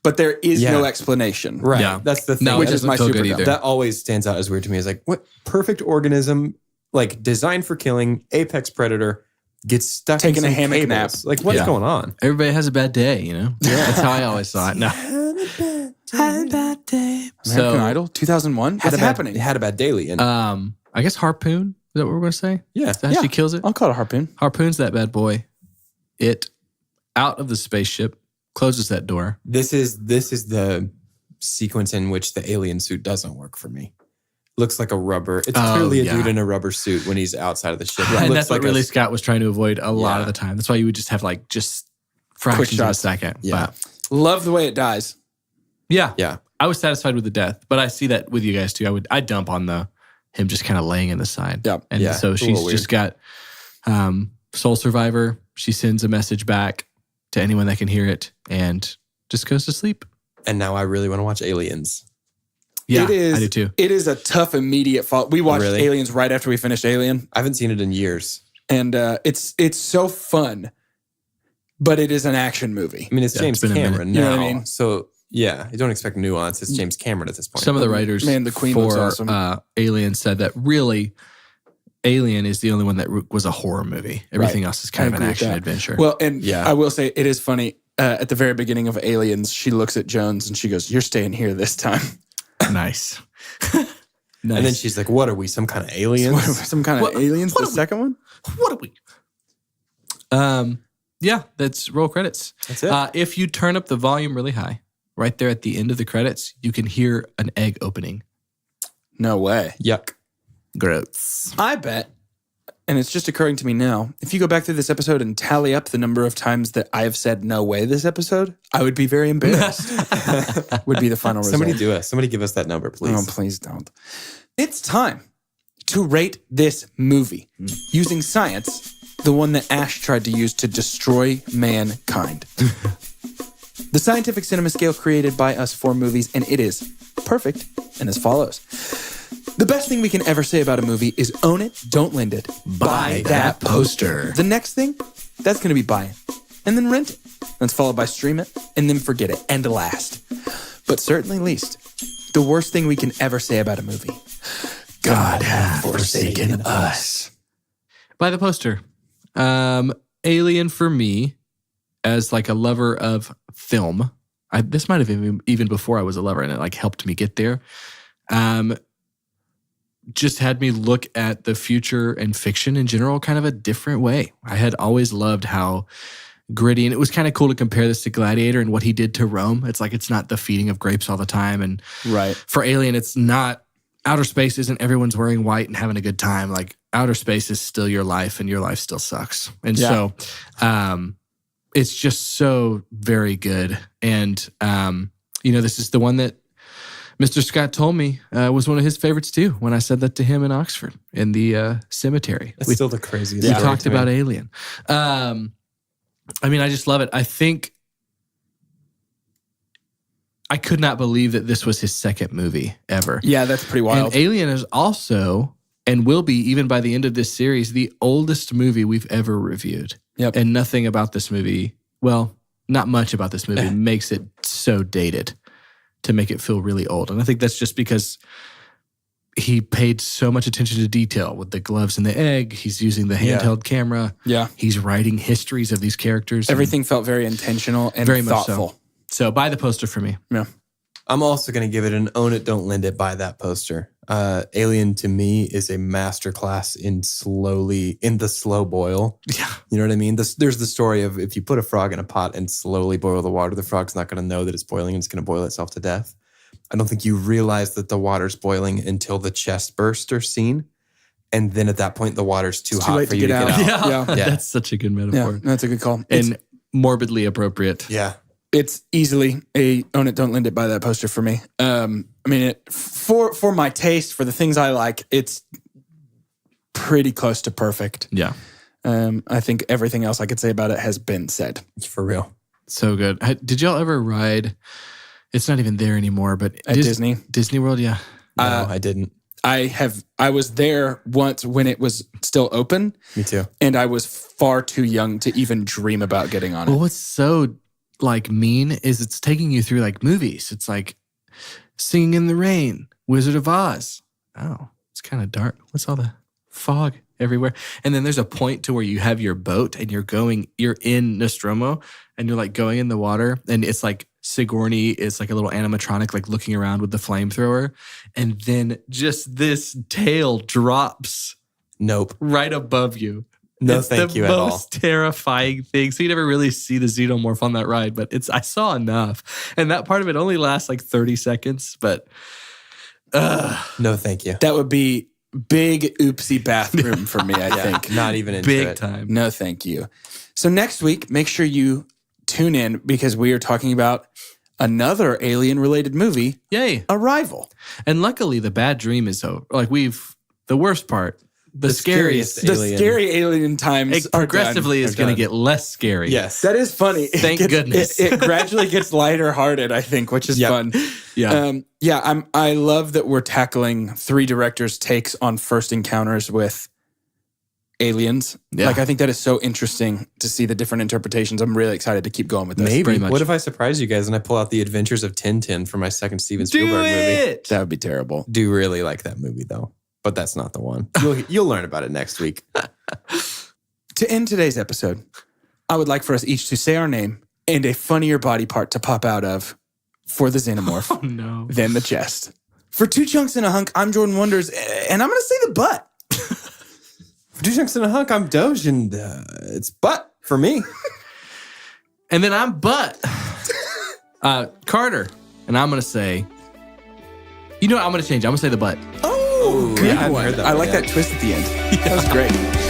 Speaker 2: But there is no explanation.
Speaker 1: Right.
Speaker 3: Yeah.
Speaker 1: That's the thing.
Speaker 3: No,
Speaker 2: which is my super dump.
Speaker 1: That always stands out as weird to me. Is like, what perfect organism, like designed for killing, apex predator, gets stuck
Speaker 2: Taking
Speaker 1: in
Speaker 2: a hammock
Speaker 1: cables.
Speaker 2: nap.
Speaker 1: Like, what's going on?
Speaker 3: Everybody has a bad day, you know? Yeah. That's how I always saw it. No.
Speaker 1: Had a bad day.
Speaker 2: American Idol, 2001? What's happening?
Speaker 1: It had a bad daily. And
Speaker 3: I guess Harpoon. Is that what we're going to say?
Speaker 1: yeah.
Speaker 3: Is that how she kills it?
Speaker 2: I'll call it a harpoon.
Speaker 3: Harpoon's that bad boy. It out of the spaceship, closes that door.
Speaker 1: This is the sequence in which the alien suit doesn't work for me. Looks like a rubber. It's clearly a dude in a rubber suit when he's outside of the ship.
Speaker 3: And that's what Ridley Scott was trying to avoid a lot of the time. That's why you would just have like just fractions of a second.
Speaker 1: Yeah.
Speaker 3: But
Speaker 2: Love the way it dies.
Speaker 3: yeah.
Speaker 1: Yeah.
Speaker 3: I was satisfied with the death, but I see that with you guys too. I'd dump on him just kind of laying in the side.
Speaker 2: Yep.
Speaker 3: And so she's just got Soul Survivor. She sends a message back to anyone that can hear it and just goes to sleep.
Speaker 1: And now I really want to watch Aliens.
Speaker 3: Yeah,
Speaker 2: it is,
Speaker 3: I do too.
Speaker 2: It is a tough, immediate fall. We watched
Speaker 1: Really?
Speaker 2: Aliens right after we finished Alien.
Speaker 1: I haven't seen it in years.
Speaker 2: And it's so fun, but it is an action movie.
Speaker 1: I mean, it's James
Speaker 3: it's been a minute.
Speaker 1: Cameron
Speaker 2: You
Speaker 1: now.
Speaker 2: know what I mean?
Speaker 1: So, yeah, you don't expect nuance. It's James Cameron at this point.
Speaker 3: Some of the writers
Speaker 2: the Queen looks
Speaker 3: for
Speaker 2: awesome.
Speaker 3: Alien said that really Alien is the only one that was a horror movie. Everything else is kind of an
Speaker 2: agree with
Speaker 3: action
Speaker 2: that.
Speaker 3: adventure.
Speaker 2: Well, and I will say it is funny. At the very beginning of Aliens, she looks at Jones and she goes, "You're staying here this time."
Speaker 3: Nice. Nice.
Speaker 1: And then she's like, what are we, some kind of aliens?
Speaker 2: Some kind of aliens, the second one?
Speaker 3: What are we? Yeah, that's roll credits.
Speaker 1: That's it.
Speaker 3: If you turn up the volume really high, right there at the end of the credits, you can hear an egg opening.
Speaker 2: No way.
Speaker 1: Yuck.
Speaker 3: Gross.
Speaker 2: I bet, and it's just occurring to me now, if you go back through this episode and tally up the number of times that I have said no way this episode, I would be very embarrassed. Would be the final result.
Speaker 1: Somebody give us that number, please.
Speaker 2: Oh, please don't. It's time to rate this movie using science, the one that Ash tried to use to destroy mankind. The scientific cinema scale created by us for movies, and it is perfect and as follows. The best thing we can ever say about a movie is own it, don't lend it. Buy that poster. The next thing, that's going to be buy it. And then rent it. That's followed by stream it, and then forget it. And last, but certainly least, the worst thing we can ever say about a movie. God hath forsaken us.
Speaker 3: Buy the poster. Alien for me, as like a lover of film. This might have been even before I was a lover, and it like helped me get there. Just had me look at the future and fiction in general kind of a different way. I had always loved how gritty, and it was kind of cool to compare this to Gladiator and what he did to Rome. It's like it's not the feeding of grapes all the time. And for Alien, it's not, outer space isn't everyone's wearing white and having a good time. Like outer space is still your life, and your life still sucks. And so it's just so very good. And, this is the one that Mr. Scott told me was one of his favorites too when I said that to him in Oxford in the cemetery.
Speaker 1: That's still the craziest.
Speaker 3: We talked about Alien. I just love it. I think I could not believe that this was his second movie ever.
Speaker 2: Yeah, that's pretty wild.
Speaker 3: And Alien is also, and will be even by the end of this series, the oldest movie we've ever reviewed.
Speaker 2: Yep.
Speaker 3: And nothing about this movie, well, not much about this movie makes it so dated to make it feel really old. And I think that's just because he paid so much attention to detail with the gloves and the egg. He's using the handheld camera.
Speaker 2: Yeah.
Speaker 3: He's writing histories of these characters.
Speaker 2: Everything felt very intentional and
Speaker 3: very
Speaker 2: thoughtful.
Speaker 3: Much so buy the poster for me.
Speaker 2: Yeah.
Speaker 1: I'm also going to give it an own it, don't lend it, buy that poster. Alien to me is a masterclass in the slow boil.
Speaker 3: Yeah.
Speaker 1: You know what I mean? There's the story of if you put a frog in a pot and slowly boil the water, the frog's not going to know that it's boiling and it's going to boil itself to death. I don't think you realize that the water's boiling until the chest burster scene. And then at that point, the water's too hot for you to get out.
Speaker 3: Yeah. That's such a good metaphor.
Speaker 2: Yeah, that's a good call.
Speaker 3: And morbidly appropriate.
Speaker 1: Yeah.
Speaker 2: It's easily a own it, don't lend it, buy that poster for me. For my taste, for the things I like, it's pretty close to perfect.
Speaker 3: Yeah.
Speaker 2: I think everything else I could say about it has been said.
Speaker 1: It's for real.
Speaker 3: So good. Did y'all ever ride, it's not even there anymore, but
Speaker 2: at Disney?
Speaker 3: Disney World, yeah.
Speaker 1: No, I didn't.
Speaker 2: I was there once when it was still open.
Speaker 1: Me too.
Speaker 2: And I was far too young to even dream about getting on it.
Speaker 3: Well, what's so mean is it's taking you through like movies. It's like Singing in the Rain, Wizard of Oz. Oh, it's kind of dark. What's all the fog everywhere? And then there's a point to where you have your boat and you're in Nostromo and you're like going in the water, and it's like Sigourney is like a little animatronic, like looking around with the flamethrower. And then just this tail drops.
Speaker 1: Nope.
Speaker 3: Right above you.
Speaker 1: No, thank you at all.
Speaker 3: It's the most terrifying thing. So you never really see the xenomorph on that ride, but I saw enough. And that part of it only lasts like 30 seconds, but
Speaker 1: no, thank you.
Speaker 2: That would be big oopsie bathroom for me, I think.
Speaker 1: Not even into
Speaker 3: big
Speaker 1: it.
Speaker 3: time.
Speaker 2: No, thank you. So next week, make sure you tune in because we are talking about another alien-related movie.
Speaker 3: Yay.
Speaker 2: Arrival.
Speaker 3: And luckily the bad dream is over. Like the worst part. The scariest
Speaker 2: alien. The scary alien times
Speaker 3: it progressively is going to get less scary.
Speaker 1: Yes.
Speaker 2: That is funny.
Speaker 3: Thank goodness.
Speaker 2: It gradually gets lighter hearted, I think, which is fun.
Speaker 3: Yeah.
Speaker 2: I love that we're tackling three directors' takes on first encounters with aliens.
Speaker 3: Yeah.
Speaker 2: Like, I think that is so interesting to see the different interpretations. I'm really excited to keep going with this.
Speaker 1: Maybe. What if I surprise you guys and I pull out The Adventures of Tintin for my second Steven Spielberg movie?
Speaker 2: That would be terrible.
Speaker 1: Do really like that movie, though. But that's not the one. You'll learn about it next week.
Speaker 2: To end today's episode, I would like for us each to say our name and a funnier body part to pop out of for the xenomorph
Speaker 3: no.
Speaker 2: than the chest. For Two Chunks and a Hunk, I'm Jordan Wonders, and I'm going to say the butt.
Speaker 1: For Two Chunks and a Hunk, I'm Doge, and it's butt for me.
Speaker 3: And then I'm butt. Carter, and I'm going to say, you know what? I'm going to change. I'm going to say the butt.
Speaker 2: Oh, good
Speaker 1: I hadn't
Speaker 2: one.
Speaker 1: heard that
Speaker 2: I
Speaker 1: one
Speaker 2: like
Speaker 1: yet.
Speaker 2: that twist at the end. That was great.